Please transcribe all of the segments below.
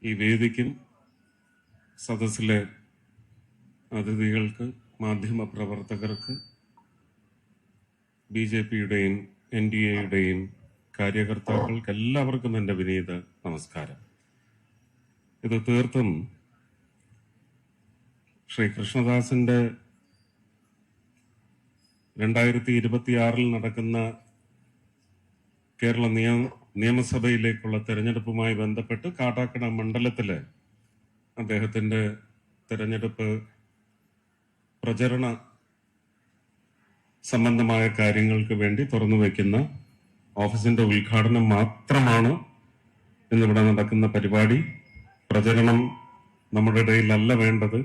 ഈ വേദിക്കും സദസ്സിലെ അതിഥികൾക്ക്, മാധ്യമ പ്രവർത്തകർക്ക്, BJPയുടെയും NDAയുടെയും കാര്യകർത്താക്കൾക്ക് എല്ലാവർക്കും എൻ്റെ വിനീത നമസ്കാരം. ഇത് തീർത്തും ശ്രീ കൃഷ്ണദാസിന്റെ 2026 നടക്കുന്ന കേരള നിയമസഭയിലേക്കുള്ള തെരഞ്ഞെടുപ്പുമായി ബന്ധപ്പെട്ട് കാട്ടാക്കട മണ്ഡലത്തിലെ അദ്ദേഹത്തിന്റെ തെരഞ്ഞെടുപ്പ് പ്രചരണ സംബന്ധമായ കാര്യങ്ങൾക്ക് വേണ്ടി തുറന്നു വയ്ക്കുന്ന ഓഫീസിന്റെ ഉദ്ഘാടനം മാത്രമാണ് ഇന്നിവിടെ നടക്കുന്ന പരിപാടി. പ്രചരണം നമ്മുടെ ഇടയിലല്ല വേണ്ടത്.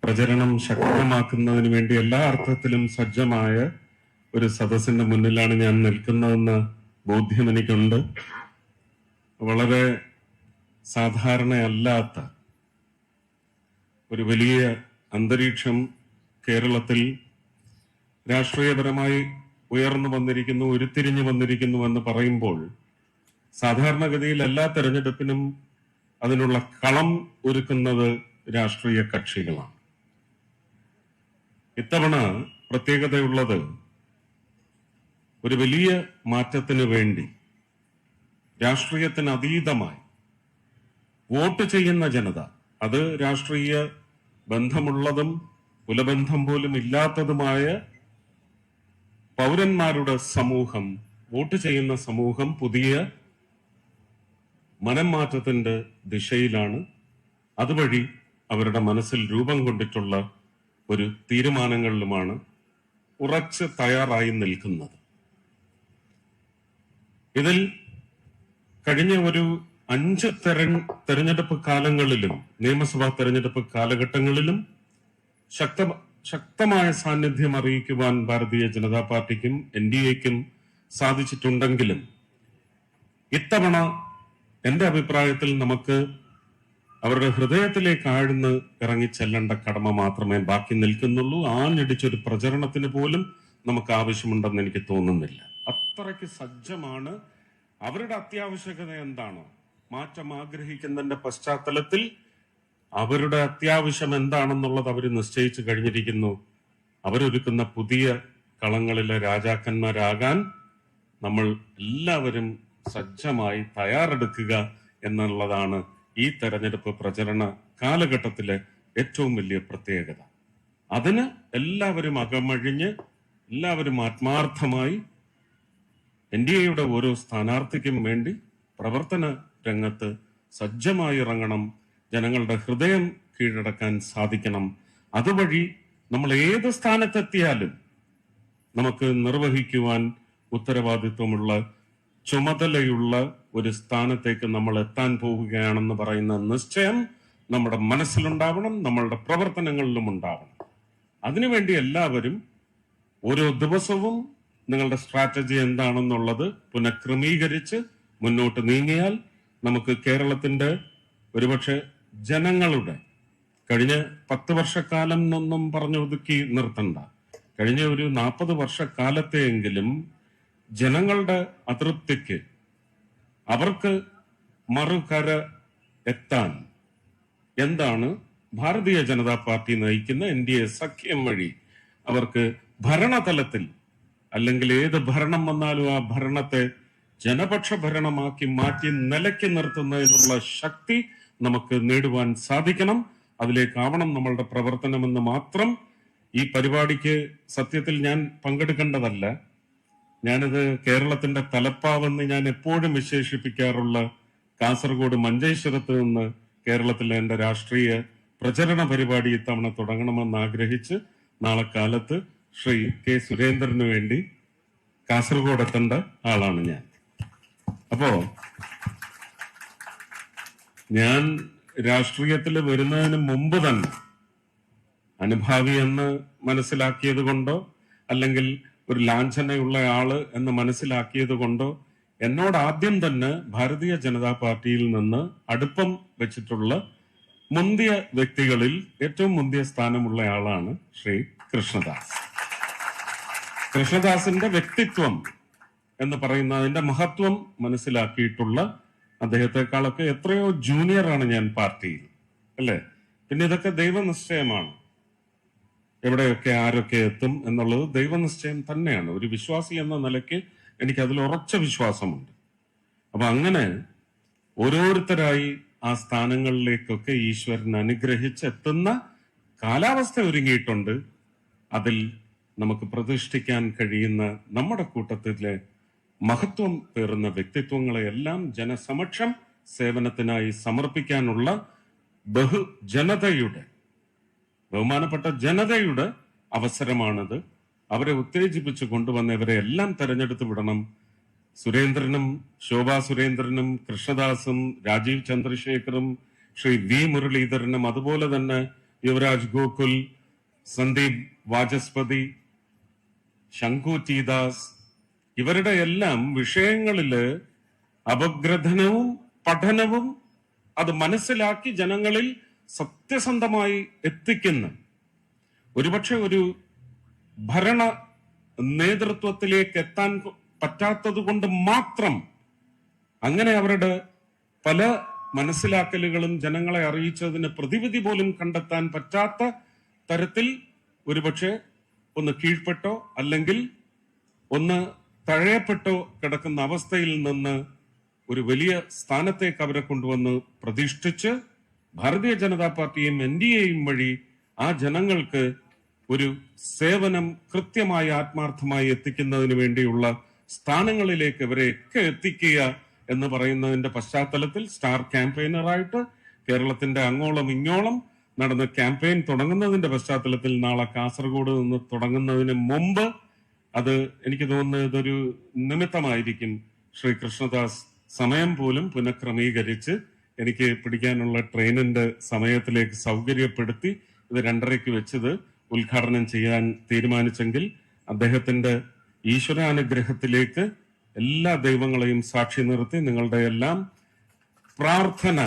പ്രചരണം ശക്തമാക്കുന്നതിന് വേണ്ടി എല്ലാ അർത്ഥത്തിലും സജ്ജമായ ഒരു സദസ്സിന്റെ മുന്നിലാണ് ഞാൻ നിൽക്കുന്നതെന്ന ബോധ്യം എനിക്കുണ്ട്. വളരെ സാധാരണയല്ലാത്ത ഒരു വലിയ അന്തരീക്ഷം കേരളത്തിൽ രാഷ്ട്രീയപരമായി ഉയർന്നു വന്നിരിക്കുന്നു, ഉരുത്തിരിഞ്ഞു വന്നിരിക്കുന്നു എന്ന് പറയുമ്പോൾ സാധാരണഗതിയിൽ എല്ലാ തെരഞ്ഞെടുപ്പിനും അതിനുള്ള കളം ഒരുക്കുന്നത് രാഷ്ട്രീയ കക്ഷികളാണ്. ഇത്തവണ പ്രത്യേകതയുള്ളത് ഒരു വലിയ മാറ്റത്തിന് വേണ്ടി രാഷ്ട്രീയത്തിന് അതീതമായി വോട്ട് ചെയ്യുന്ന ജനത, അത് രാഷ്ട്രീയ ബന്ധമുള്ളതും കുലബന്ധം പോലും ഇല്ലാത്തതുമായ പൗരന്മാരുടെ സമൂഹം, വോട്ട് ചെയ്യുന്ന സമൂഹം പുതിയ മനംമാറ്റത്തിന്റെ ദിശയിലാണ്. അതുവഴി അവരുടെ മനസ്സിൽ രൂപം കൊണ്ടിട്ടുള്ള ഒരു തീരുമാനങ്ങളിലുമാണ് ഉറച്ച് തയ്യാറായി നിൽക്കുന്നത്. ഇതിൽ കഴിഞ്ഞ ഒരു 5 തെരഞ്ഞെടുപ്പ് കാലങ്ങളിലും നിയമസഭാ തെരഞ്ഞെടുപ്പ് കാലഘട്ടങ്ങളിലും ശക്തമായ സാന്നിധ്യം അറിയിക്കുവാൻ ഭാരതീയ ജനതാ പാർട്ടിക്കും NDAയ്ക്കും സാധിച്ചിട്ടുണ്ടെങ്കിലും ഇത്തവണ എന്റെ അഭിപ്രായത്തിൽ നമുക്ക് അവരുടെ ഹൃദയത്തിലേക്ക് ആഴ്ന്ന് ഇറങ്ങിച്ചെല്ലേണ്ട കടമ മാത്രമേ ബാക്കി നിൽക്കുന്നുള്ളൂ. ആഞ്ഞടിച്ചൊരു പ്രചരണത്തിന് പോലും നമുക്ക് ആവശ്യമുണ്ടെന്ന് എനിക്ക് തോന്നുന്നില്ല. അത്രയ്ക്ക് സജ്ജമാണ്. അവരുടെ അത്യാവശ്യകത എന്താണോ, മാറ്റം ആഗ്രഹിക്കുന്നതിന്റെ പശ്ചാത്തലത്തിൽ അവരുടെ അത്യാവശ്യം എന്താണെന്നുള്ളത് അവർ നിശ്ചയിച്ചു കഴിഞ്ഞിരിക്കുന്നു. അവരൊരുക്കുന്ന പുതിയ കളങ്ങളിലെ രാജാക്കന്മാരാകാൻ നമ്മൾ എല്ലാവരും സജ്ജമായി തയ്യാറെടുക്കുക എന്നുള്ളതാണ് ഈ തെരഞ്ഞെടുപ്പ് പ്രചരണ കാലഘട്ടത്തിലെ ഏറ്റവും വലിയ പ്രത്യേകത. അതിന് എല്ലാവരും അകമഴിഞ്ഞ്, എല്ലാവരും ആത്മാർത്ഥമായി NDAയുടെ ഓരോ സ്ഥാനാർത്ഥിക്കും വേണ്ടി പ്രവർത്തന രംഗത്ത് സജ്ജമായി ഇറങ്ങണം. ജനങ്ങളുടെ ഹൃദയം കീഴടക്കാൻ സാധിക്കണം. അതുവഴി നമ്മൾ ഏത് സ്ഥാനത്തെത്തിയാലും നമുക്ക് നിർവഹിക്കുവാൻ ഉത്തരവാദിത്വമുള്ള, ചുമതലയുള്ള ഒരു സ്ഥാനത്തേക്ക് നമ്മൾ എത്താൻ പോവുകയാണെന്ന് പറയുന്ന നിശ്ചയം നമ്മുടെ മനസ്സിലുണ്ടാവണം, നമ്മളുടെ പ്രവർത്തനങ്ങളിലും ഉണ്ടാവണം. അതിനുവേണ്ടി എല്ലാവരും ഓരോ ദിവസവും നിങ്ങളുടെ സ്ട്രാറ്റജി എന്താണെന്നുള്ളത് പുനഃക്രമീകരിച്ച് മുന്നോട്ട് നീങ്ങിയാൽ നമുക്ക് കേരളത്തിന്റെ, ഒരുപക്ഷെ ജനങ്ങളുടെ, കഴിഞ്ഞ 10 വർഷക്കാലം എന്നൊന്നും പറഞ്ഞൊതുക്കി നിർത്തണ്ട, കഴിഞ്ഞ ഒരു 40 വർഷക്കാലത്തെയെങ്കിലും ജനങ്ങളുടെ അതൃപ്തിക്ക്, അവർക്ക് മറുകര എത്താൻ എന്താണ് ഭാരതീയ ജനതാ പാർട്ടി നയിക്കുന്ന NDA സഖ്യം വഴി അവർക്ക് ഭരണതലത്തിൽ, അല്ലെങ്കിൽ ഏത് ഭരണം വന്നാലും ആ ഭരണത്തെ ജനപക്ഷ ഭരണമാക്കി മാറ്റി നിലയ്ക്ക് നിർത്തുന്നതിനുള്ള ശക്തി നമുക്ക് നേടുവാൻ സാധിക്കണം. അതിലേക്കാവണം നമ്മളുടെ പ്രവർത്തനമെന്ന് മാത്രം. ഈ പരിപാടിക്ക് സത്യത്തിൽ ഞാൻ പങ്കെടുക്കേണ്ടതല്ല. ഞാനിത് കേരളത്തിന്റെ തലപ്പാവെന്ന് ഞാൻ എപ്പോഴും വിശേഷിപ്പിക്കാറുള്ള കാസർഗോഡ് മഞ്ചേശ്വരത്ത് നിന്ന് കേരളത്തിലെ എന്റെ രാഷ്ട്രീയ പ്രചരണ പരിപാടി ഇത്തവണ തുടങ്ങണമെന്ന് ആഗ്രഹിച്ച് നാളെ കാലത്ത് ശ്രീ K. സുരേന്ദ്രന് വേണ്ടി കാസർഗോഡ് എത്തേണ്ട ആളാണ് ഞാൻ. അപ്പോ ഞാൻ രാഷ്ട്രീയത്തിൽ വരുന്നതിന് മുമ്പ് തന്നെ അനുഭാവി എന്ന് മനസ്സിലാക്കിയത് കൊണ്ടോ, അല്ലെങ്കിൽ ഒരു ലാഞ്ചനയുള്ള ആള് എന്ന് മനസ്സിലാക്കിയത് കൊണ്ടോ എന്നോട് ആദ്യം തന്നെ ഭാരതീയ ജനതാ പാർട്ടിയിൽ നിന്ന് അടുപ്പം വെച്ചിട്ടുള്ള മുന്തിയ വ്യക്തികളിൽ ഏറ്റവും മുന്തിയ സ്ഥാനമുള്ള ആളാണ് ശ്രീ കൃഷ്ണദാസ്. കൃഷ്ണദാസിന്റെ വ്യക്തിത്വം എന്ന് പറയുന്ന അതിന്റെ മഹത്വം മനസ്സിലാക്കിയിട്ടുള്ള അദ്ദേഹത്തെക്കാളൊക്കെ എത്രയോ ജൂനിയറാണ് ഞാൻ പാർട്ടിയിൽ, അല്ലേ? പിന്നെ ഇതൊക്കെ ദൈവനിശ്ചയമാണ്. എവിടെയൊക്കെ ആരൊക്കെ എത്തും എന്നുള്ളത് ദൈവനിശ്ചയം തന്നെയാണ്. ഒരു വിശ്വാസി എന്ന നിലയ്ക്ക് എനിക്ക് അതിൽ ഉറച്ച വിശ്വാസമുണ്ട്. അപ്പൊ അങ്ങനെ ഓരോരുത്തരായി ആ സ്ഥാനങ്ങളിലേക്കൊക്കെ ഈശ്വരൻ അനുഗ്രഹിച്ചെത്തുന്ന കാലാവസ്ഥ ഒരുങ്ങിയിട്ടുണ്ട്. അതിൽ നമുക്ക് പ്രതിഷ്ഠിക്കാൻ കഴിയുന്ന നമ്മുടെ കൂട്ടത്തിലെ മഹത്വം പേറുന്ന വ്യക്തിത്വങ്ങളെ എല്ലാം ജനസമക്ഷം സേവനത്തിനായി സമർപ്പിക്കാനുള്ള ബഹുമാനപ്പെട്ട ജനതയുടെ അവസരമാണിത്. അവരെ ഉത്തേജിപ്പിച്ചു കൊണ്ടുവന്നവരെ എല്ലാം തെരഞ്ഞെടുത്ത് വിടണം. സുരേന്ദ്രനും, ശോഭാ സുരേന്ദ്രനും, കൃഷ്ണദാസും, രാജീവ് ചന്ദ്രശേഖറും, ശ്രീ വി മുരളീധരനും, അതുപോലെ തന്നെ യുവരാജ് ഗോകുൽ, സന്ദീപ് വാചസ്പതി, ശങ്കു ടി ദാസ്, ഇവരുടെ എല്ലാം വിഷയങ്ങളില് അപഗ്രഥനവും പഠനവും അത് മനസ്സിലാക്കി ജനങ്ങളിൽ സത്യസന്ധമായി എത്തിക്കുന്ന, ഒരുപക്ഷെ ഒരു ഭരണ നേതൃത്വത്തിലേക്ക് എത്താൻ പറ്റാത്തത് കൊണ്ട് മാത്രം അങ്ങനെ അവരുടെ പല മനസ്സിലാക്കലുകളും ജനങ്ങളെ അറിയിച്ചതിന് പ്രതിവിധി പോലും കണ്ടെത്താൻ പറ്റാത്ത തരത്തിൽ ഒരുപക്ഷെ ഒന്ന് കീഴ്പ്പെട്ടോ അല്ലെങ്കിൽ ഒന്ന് തഴയപ്പെട്ടോ കിടക്കുന്ന അവസ്ഥയിൽ നിന്ന് ഒരു വലിയ സ്ഥാനത്തേക്ക് അവരെ കൊണ്ടുവന്ന് പ്രതിഷ്ഠിച്ച് ഭാരതീയ ജനതാ പാർട്ടിയും NDAയും വഴി ആ ജനങ്ങൾക്ക് ഒരു സേവനം കൃത്യമായി ആത്മാർത്ഥമായി എത്തിക്കുന്നതിന് വേണ്ടിയുള്ള സ്ഥാനങ്ങളിലേക്ക് ഇവരെയൊക്കെ എത്തിക്കുക എന്ന് പറയുന്നതിന്റെ പശ്ചാത്തലത്തിൽ സ്റ്റാർ ക്യാമ്പയിനറായിട്ട് കേരളത്തിന്റെ അങ്ങോളം ഇങ്ങോളം നടന്ന ക്യാമ്പയിൻ തുടങ്ങുന്നതിന്റെ പശ്ചാത്തലത്തിൽ നാളെ കാസർഗോഡ് നിന്ന് തുടങ്ങുന്നതിന് മുമ്പ് അത് എനിക്ക് തോന്നുന്നത് ഇതൊരു നിമിത്തമായിരിക്കും. ശ്രീ കൃഷ്ണദാസ് സമയം പോലും പുനഃക്രമീകരിച്ച് എനിക്ക് പിടിക്കാനുള്ള ട്രെയിനിന്റെ സമയത്തിലേക്ക് സൗകര്യപ്പെടുത്തി ഇത് 2:30 വെച്ചത് ഉദ്ഘാടനം ചെയ്യാൻ തീരുമാനിച്ചെങ്കിൽ അദ്ദേഹത്തിന്റെ ഈശ്വരാനുഗ്രഹത്തിലേക്ക് എല്ലാ ദൈവങ്ങളെയും സാക്ഷി നിർത്തി നിങ്ങളുടെ എല്ലാം പ്രാർത്ഥന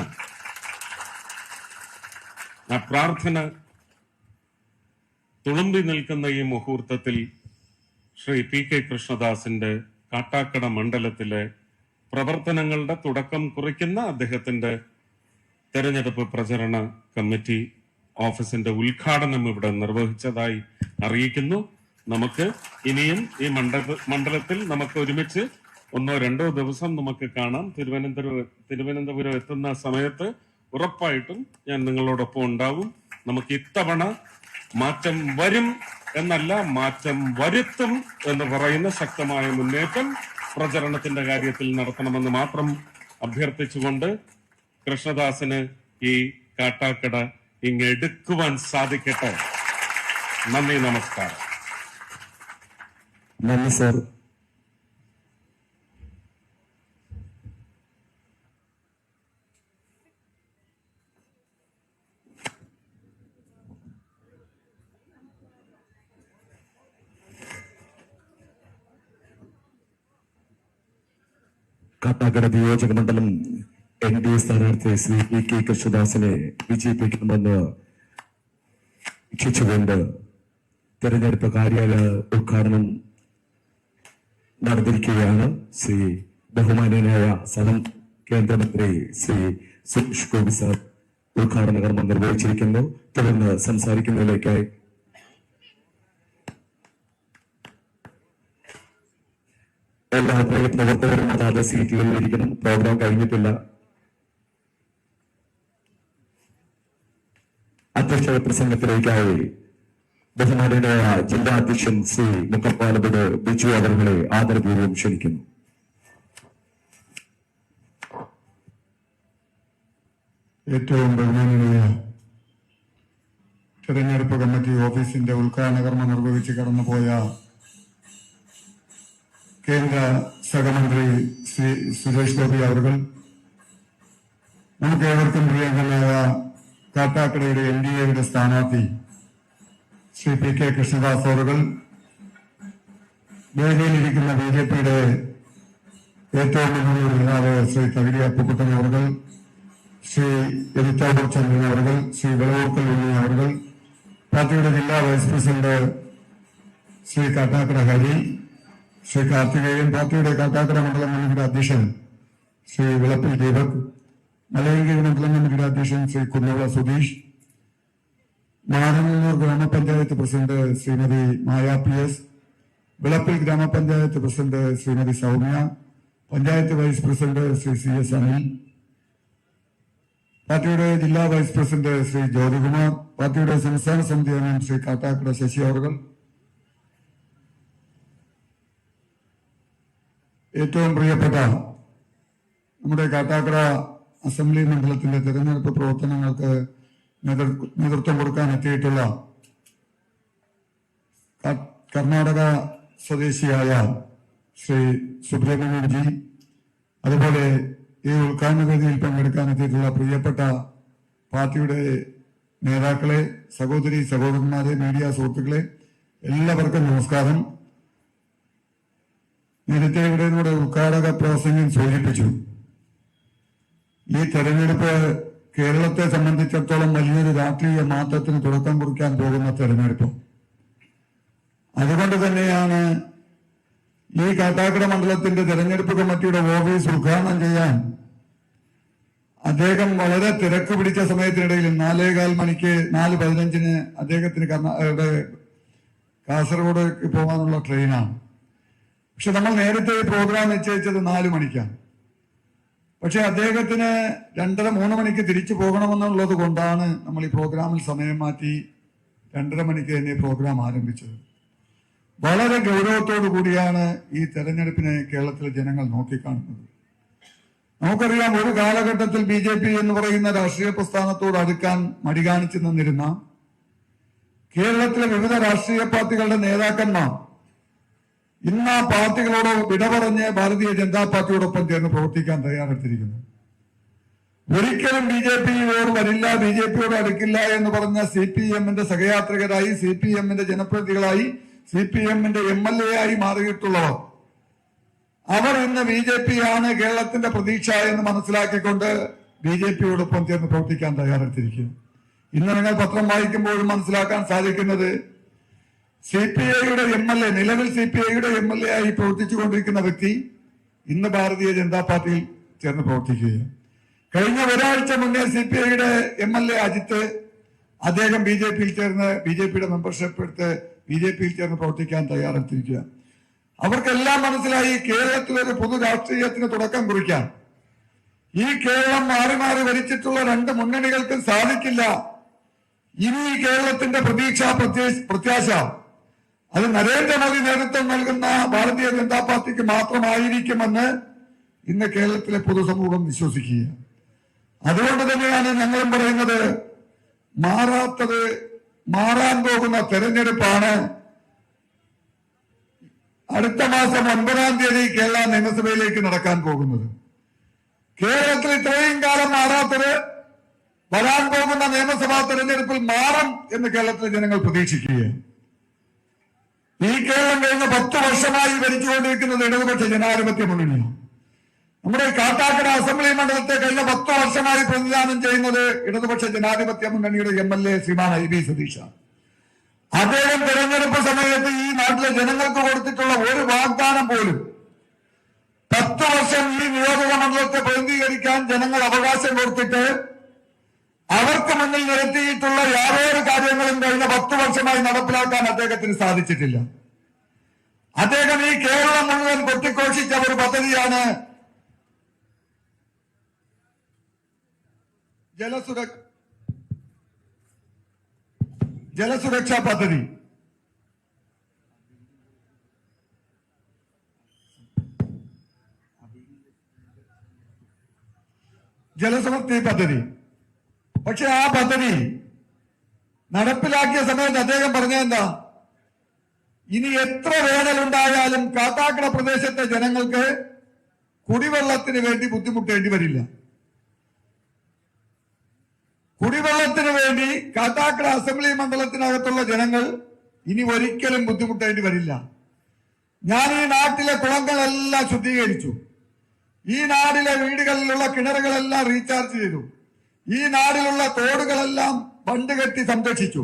തുളുമ്പി നിൽക്കുന്ന ഈ മുഹൂർത്തത്തിൽ ശ്രീ PK കൃഷ്ണദാസിന്റെ കാട്ടാക്കട മണ്ഡലത്തിലെ പ്രവർത്തനങ്ങളുടെ തുടക്കം കുറിക്കുന്ന അദ്ദേഹത്തിന്റെ തെരഞ്ഞെടുപ്പ് പ്രചരണ കമ്മിറ്റി ഓഫീസിന്റെ ഉദ്ഘാടനം ഇവിടെ നിർവഹിച്ചതായി അറിയിക്കുന്നു. നമുക്ക് ഇനിയും ഈ മണ്ഡലത്തിൽ നമുക്ക് ഒരുമിച്ച് 1-2 ദിവസം നമുക്ക് കാണാം. തിരുവനന്തപുരം എത്തുന്ന സമയത്ത് ഉറപ്പായിട്ടും ഞാൻ നിങ്ങളോടൊപ്പം ഉണ്ടാവും. നമുക്ക് ഇത്തവണ മാറ്റം വരും എന്നല്ല, മാറ്റം വരുത്തും എന്ന് പറയുന്ന ശക്തമായ മുന്നേറ്റം പ്രചരണത്തിന്റെ കാര്യത്തിൽ നടത്തണമെന്ന് മാത്രം അഭ്യർത്ഥിച്ചുകൊണ്ട് കൃഷ്ണദാസിന് ഈ കാട്ടാക്കട ഇങ്ങെടുക്കുവാൻ സാധിക്കട്ടെ. നന്ദി, നമസ്കാരം. നന്ദി സർ. കാട്ടാക്കട നിയോജക മണ്ഡലം NDA സ്ഥാനാർത്ഥി ശ്രീ PK കൃഷ്ണദാസിനെ വിജയിപ്പിക്കണമെന്ന് ഇച്ഛിച്ചുകൊണ്ട് തെരഞ്ഞെടുപ്പ് കാര്യാലയ ഉദ്ഘാടനം നടന്നിരിക്കുകയാണ്. ശ്രീ ബഹുമാന്യനായ സഹം കേന്ദ്രമന്ത്രി ശ്രീ സുരേഷ് ഗോപി സാർ ഉദ്ഘാടന കർമ്മം നിർവഹിച്ചിരിക്കുന്നു. തുടർന്ന് സംസാരിക്കുന്നതിലേക്കായി എല്ലാ പ്രവർത്തകരും അതാത് സീറ്റുകളിൽ ഇരിക്കണം. പ്രോഗ്രാം കഴിഞ്ഞിട്ടില്ല. അധ്യക്ഷ പ്രസംഗത്തിലേക്കായി ബഹുമാന്യനായ ജില്ലാ അധ്യക്ഷൻ ശ്രീ മുക്കപ്പാലപുട് ബിജു അവരുടെ ആദരപൂർവ്വം ക്ഷണിക്കുന്നു. ഏറ്റവും ബഹുമാന്യനായ തെരഞ്ഞെടുപ്പ് കമ്മിറ്റി ഓഫീസിന്റെ ഉദ്ഘാടന കർമ്മം നിർവഹിച്ച് കടന്നുപോയ കേന്ദ്ര സഹമന്ത്രി ശ്രീ സുരേഷ് ഗോപി അവർ, നമുക്ക് ഏവർക്കും പ്രിയങ്കരനായ കാട്ടാക്കടയുടെ NDAയുടെ സ്ഥാനാർത്ഥി ശ്രീ PK കൃഷ്ണദാസ് അവർ, വേദിയിലിരിക്കുന്ന BJPയുടെ ഏറ്റവും മുന്നിലുള്ള നേതാവ് ശ്രീ തകഴി അപ്പുക്കുട്ടൻ അവർ, ശ്രീ എരിത്താവൂർ ചന്ദ്രൻ അവർ, ശ്രീ വെളവൂർക്കൽ ഉണ്ണി അവർ, പാർട്ടിയുടെ ജില്ലാ വൈസ് പ്രസിഡന്റ് ശ്രീ കാട്ടാക്കട ഹരി, ശ്രീ കാർത്തികേയൻ, പാർട്ടിയുടെ കാട്ടാക്കട മണ്ഡലം കമ്മിറ്റിയുടെ അധ്യക്ഷൻ ശ്രീ വിളപ്പിൽ ദീപക്, മലയങ്കി മണ്ഡലം കമ്മിറ്റിയുടെ അധ്യക്ഷൻ Shri കുന്നവിള Sudheesh, Maranallur grama panchayat president Srimathi Maya PS, Vilappil grama panchayat president Srimathi Soumya, panchayat vice president Sri CS Anil, പാർട്ടിയുടെ ജില്ലാ വൈസ് പ്രസിഡന്റ് ശ്രീ ജ്യോതികുമാർ, പാർട്ടിയുടെ സംസ്ഥാന സമിതി അംഗം ശ്രീ കാട്ടാക്കട ശശി അവർ, ഏറ്റവും പ്രിയപ്പെട്ട നമ്മുടെ കാട്ടാക്കട അസംബ്ലി മണ്ഡലത്തിന്റെ തെരഞ്ഞെടുപ്പ് പ്രവർത്തനങ്ങൾക്ക് നേതൃത്വം കൊടുക്കാൻ എത്തിയിട്ടുള്ള കർണാടക സ്വദേശിയായ ശ്രീ സുബ്രഹ്മണ്യൻജി, അതുപോലെ ഈ ഉദ്ഘാടന വേദിയിൽ പങ്കെടുക്കാൻ എത്തിയിട്ടുള്ള പ്രിയപ്പെട്ട പാർട്ടിയുടെ നേതാക്കളെ, സഹോദരി സഹോദരന്മാരെ, മീഡിയ സുഹൃത്തുക്കളെ, എല്ലാവർക്കും നമസ്കാരം. നേരത്തെ ഇവിടെ നമ്മുടെ ഉദ്ഘാടക പ്രസംഗം സൂചിപ്പിച്ചു, ഈ തെരഞ്ഞെടുപ്പ് കേരളത്തെ സംബന്ധിച്ചിടത്തോളം വലിയൊരു രാഷ്ട്രീയ മാറ്റത്തിന് തുടക്കം കുറിക്കാൻ പോകുന്ന തെരഞ്ഞെടുപ്പ്. അതുകൊണ്ട് തന്നെയാണ് ഈ കാട്ടാക്കട മണ്ഡലത്തിന്റെ തെരഞ്ഞെടുപ്പ് കമ്മിറ്റിയുടെ ഓഫീസ് ഉദ്ഘാടനം ചെയ്യാൻ അദ്ദേഹം വളരെ തിരക്ക് പിടിച്ച സമയത്തിനിടയിൽ 4:15 മണിക്ക് 4:15 അദ്ദേഹത്തിന് കാസർഗോഡ് പോകാനുള്ള ട്രെയിനാണ്. പക്ഷെ നമ്മൾ നേരത്തെ പ്രോഗ്രാം നിശ്ചയിച്ചത് 4 മണിക്കാണ്. പക്ഷെ അദ്ദേഹത്തിന് 2:30-3 മണിക്ക് തിരിച്ചു പോകണമെന്നുള്ളത് കൊണ്ടാണ് നമ്മൾ ഈ പ്രോഗ്രാമിൽ സമയം മാറ്റി 2:30 മണിക്ക് തന്നെ പ്രോഗ്രാം ആരംഭിച്ചത്. വളരെ ഗൗരവത്തോടു കൂടിയാണ് ഈ തെരഞ്ഞെടുപ്പിനെ കേരളത്തിലെ ജനങ്ങൾ നോക്കിക്കാണുന്നത്. നമുക്കറിയാം, ഒരു കാലഘട്ടത്തിൽ BJP എന്ന് പറയുന്ന രാഷ്ട്രീയ പ്രസ്ഥാനത്തോട് അടുക്കാൻ മടി കാണിച്ചു നിന്നിരുന്ന കേരളത്തിലെ വിവിധ രാഷ്ട്രീയ പാർട്ടികളുടെ നേതാക്കന്മാർ ഇന്ന് ആ പാർട്ടികളോട് വിട പറഞ്ഞ് ഭാരതീയ ജനതാ പാർട്ടിയോടൊപ്പം ചേർന്ന് പ്രവർത്തിക്കാൻ തയ്യാറെടുത്തിരിക്കുന്നു. ഒരിക്കലും BJPയോട് വരില്ല, BJPയോട് അടുക്കില്ല എന്ന് പറഞ്ഞ CPM-ന്റെ സഹയാത്രികരായി, CPM-ന്റെ ജനപ്രതിനിധികളായി, CPM-ന്റെ MLA ആയി മാറിയിട്ടുള്ളവർ, അവർ ഇന്ന് BJP-യാണ് കേരളത്തിന്റെ പ്രതീക്ഷ എന്ന് മനസ്സിലാക്കിക്കൊണ്ട് BJPയോടൊപ്പം ചേർന്ന് പ്രവർത്തിക്കാൻ തയ്യാറെടുത്തിരിക്കുന്നു. ഇന്ന് നിങ്ങൾ പത്രം വായിക്കുമ്പോഴും മനസ്സിലാക്കാൻ സാധിക്കുന്നത് CPI-യുടെ MLA, നിലവിൽ CPI-യുടെ MLA ആയി പ്രവർത്തിച്ചുകൊണ്ടിരിക്കുന്ന വ്യക്തി ഇന്ന് ഭാരതീയ ജനതാ പാർട്ടിയിൽ ചേർന്ന് പ്രവർത്തിക്കുകയാണ്. കഴിഞ്ഞ ഒരാഴ്ച മുന്നേ CPI-യുടെ MLA അജിത്ത്, അദ്ദേഹം BJP-യിൽ ചേർന്ന് BJP-യുടെ മെമ്പർഷിപ്പ് എടുത്ത് BJP-യിൽ ചേർന്ന് പ്രവർത്തിക്കാൻ തയ്യാറെടുത്തിരിക്കുക. അവർക്കെല്ലാം മനസ്സിലായി കേരളത്തിലൊരു പൊതു രാഷ്ട്രീയത്തിന് തുടക്കം കുറിക്കാൻ ഈ കേരളം മാറി മാറി ഭരിച്ചിട്ടുള്ള 2 മുന്നണികൾക്കും സാധിക്കില്ല. ഇനി ഈ കേരളത്തിന്റെ പ്രത്യാശ അത് നരേന്ദ്രമോദി നേതൃത്വം നൽകുന്ന ഭാരതീയ ജനതാ പാർട്ടിക്ക് മാത്രമായിരിക്കുമെന്ന് ഇന്ന് കേരളത്തിലെ പൊതുസമൂഹം വിശ്വസിക്കുക. അതുകൊണ്ട് തന്നെയാണ് ഞങ്ങളും പറയുന്നത്, മാറാൻ പോകുന്ന തെരഞ്ഞെടുപ്പാണ് അടുത്ത മാസം 9-ാം തീയതി കേരള നിയമസഭയിലേക്ക് നടക്കാൻ പോകുന്നത്. കേരളത്തിൽ ഇത്രയും കാലം മാറാത്തത് വരാൻ പോകുന്ന നിയമസഭാ തെരഞ്ഞെടുപ്പിൽ മാറും എന്ന് കേരളത്തിലെ ജനങ്ങൾ പ്രതീക്ഷിക്കുകയാണ്. ഈ കേരളം കഴിഞ്ഞ 10 വർഷമായി ഭരിച്ചുകൊണ്ടിരിക്കുന്നത് ഇടതുപക്ഷ ജനാധിപത്യ മുന്നണിയാണ്. നമ്മുടെ കാട്ടാക്കട അസംബ്ലി മണ്ഡലത്തെ കഴിഞ്ഞ 10 വർഷമായി പ്രതിദാനം ചെയ്യുന്നത് ഇടതുപക്ഷ ജനാധിപത്യ മുന്നണിയുടെ MLA ശ്രീമാൻ IB സതീഷാണ്. അദ്ദേഹം തെരഞ്ഞെടുപ്പ് സമയത്ത് ഈ നാട്ടിലെ ജനങ്ങൾക്ക് കൊടുത്തിട്ടുള്ള ഒരു വാഗ്ദാനം പോലും 10 വർഷം ഈ നിയോജക മണ്ഡലത്തെ പ്രതിനിധീകരിക്കാൻ ജനങ്ങൾ അവകാശം കൊടുത്തിട്ട് അവർക്ക് മുന്നിൽ നിരത്തിയിട്ടുള്ള യാതൊരു കാര്യങ്ങളും കഴിഞ്ഞ 10 വർഷമായി നടപ്പിലാക്കാൻ അദ്ദേഹത്തിന് സാധിച്ചിട്ടില്ല. അദ്ദേഹം ഈ കേരളം മുഴുവൻ കൊട്ടിഘോഷിച്ച ഒരു പദ്ധതിയാണ് ജലസുരക്ഷാ പദ്ധതി. ജലസമൃദ്ധി പദ്ധതി. പക്ഷെ ആ പദ്ധതി നടപ്പിലാക്കിയ സമയത്ത് അദ്ദേഹം പറഞ്ഞതെന്താ, ഇനി എത്ര വേനലുണ്ടായാലും കാട്ടാക്കട പ്രദേശത്തെ ജനങ്ങൾക്ക് കുടിവെള്ളത്തിന് വേണ്ടി ബുദ്ധിമുട്ടേണ്ടി വരില്ല. കുടിവെള്ളത്തിന് വേണ്ടി കാട്ടാക്കട അസംബ്ലി മണ്ഡലത്തിനകത്തുള്ള ജനങ്ങൾ ഇനി ഒരിക്കലും ബുദ്ധിമുട്ടേണ്ടി വരില്ല. ഞാൻ ഈ നാട്ടിലെ കുളങ്ങളെല്ലാം ശുദ്ധീകരിച്ചു, ഈ നാടിലെ വീടുകളിലുള്ള കിണറുകളെല്ലാം റീചാർജ് ചെയ്തു, ഈ നാടിലുള്ള തോടുകളെല്ലാം ബണ്ട് കെട്ടി സംരക്ഷിച്ചു.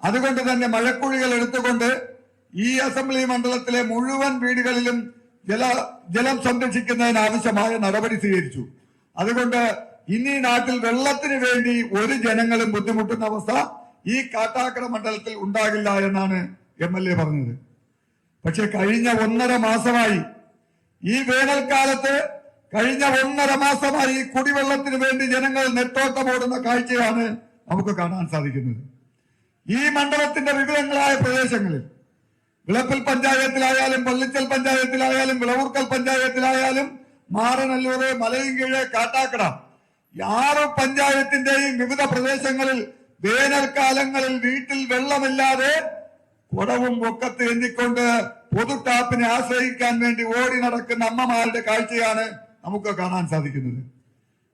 അതുകൊണ്ട് തന്നെ മഴക്കുഴികൾ എടുത്തുകൊണ്ട് ഈ അസംബ്ലി മണ്ഡലത്തിലെ മുഴുവൻ വീടുകളിലും ജലം സംരക്ഷിക്കുന്നതിന് ആവശ്യമായ നടപടി സ്വീകരിച്ചു. അതുകൊണ്ട് ഇനി നാട്ടിൽ വെള്ളത്തിന് വേണ്ടി ഒരു ജനങ്ങളും ബുദ്ധിമുട്ടുന്ന അവസ്ഥ ഈ കാട്ടാക്കട മണ്ഡലത്തിൽ ഉണ്ടാകില്ല എന്നാണ് MLA പറഞ്ഞത്. പക്ഷെ കഴിഞ്ഞ 1.5 മാസമായി ഈ വേനൽക്കാലത്ത് കഴിഞ്ഞ 1.5 മാസമായി കുടിവെള്ളത്തിന് വേണ്ടി ജനങ്ങൾ നെട്ടോട്ടമോടുന്ന കാഴ്ചയാണ് നമുക്ക് കാണാൻ സാധിക്കുന്നത്. ഈ മണ്ഡലത്തിന്റെ വിവിധങ്ങളായ പ്രദേശങ്ങളിൽ വിളപ്പിൽ പഞ്ചായത്തിലായാലും പള്ളിച്ചൽ പഞ്ചായത്തിലായാലും വിളവൂർക്കൽ പഞ്ചായത്തിലായാലും മാറനല്ലൂർ, മലയൻകീഴ്, കാട്ടാക്കട 6 പഞ്ചായത്തിന്റെയും വിവിധ പ്രദേശങ്ങളിൽ വേനൽക്കാലങ്ങളിൽ വീട്ടിൽ വെള്ളമില്ലാതെ കുടവും പൊക്കത്ത് എണ്ണിക്കൊണ്ട് പൊതു ടാപ്പിനെ ആശ്രയിക്കാൻ വേണ്ടി ഓടി നടക്കുന്ന അമ്മമാരുടെ കാഴ്ചയാണ് നമുക്ക് കാണാൻ സാധിക്കുന്നത്.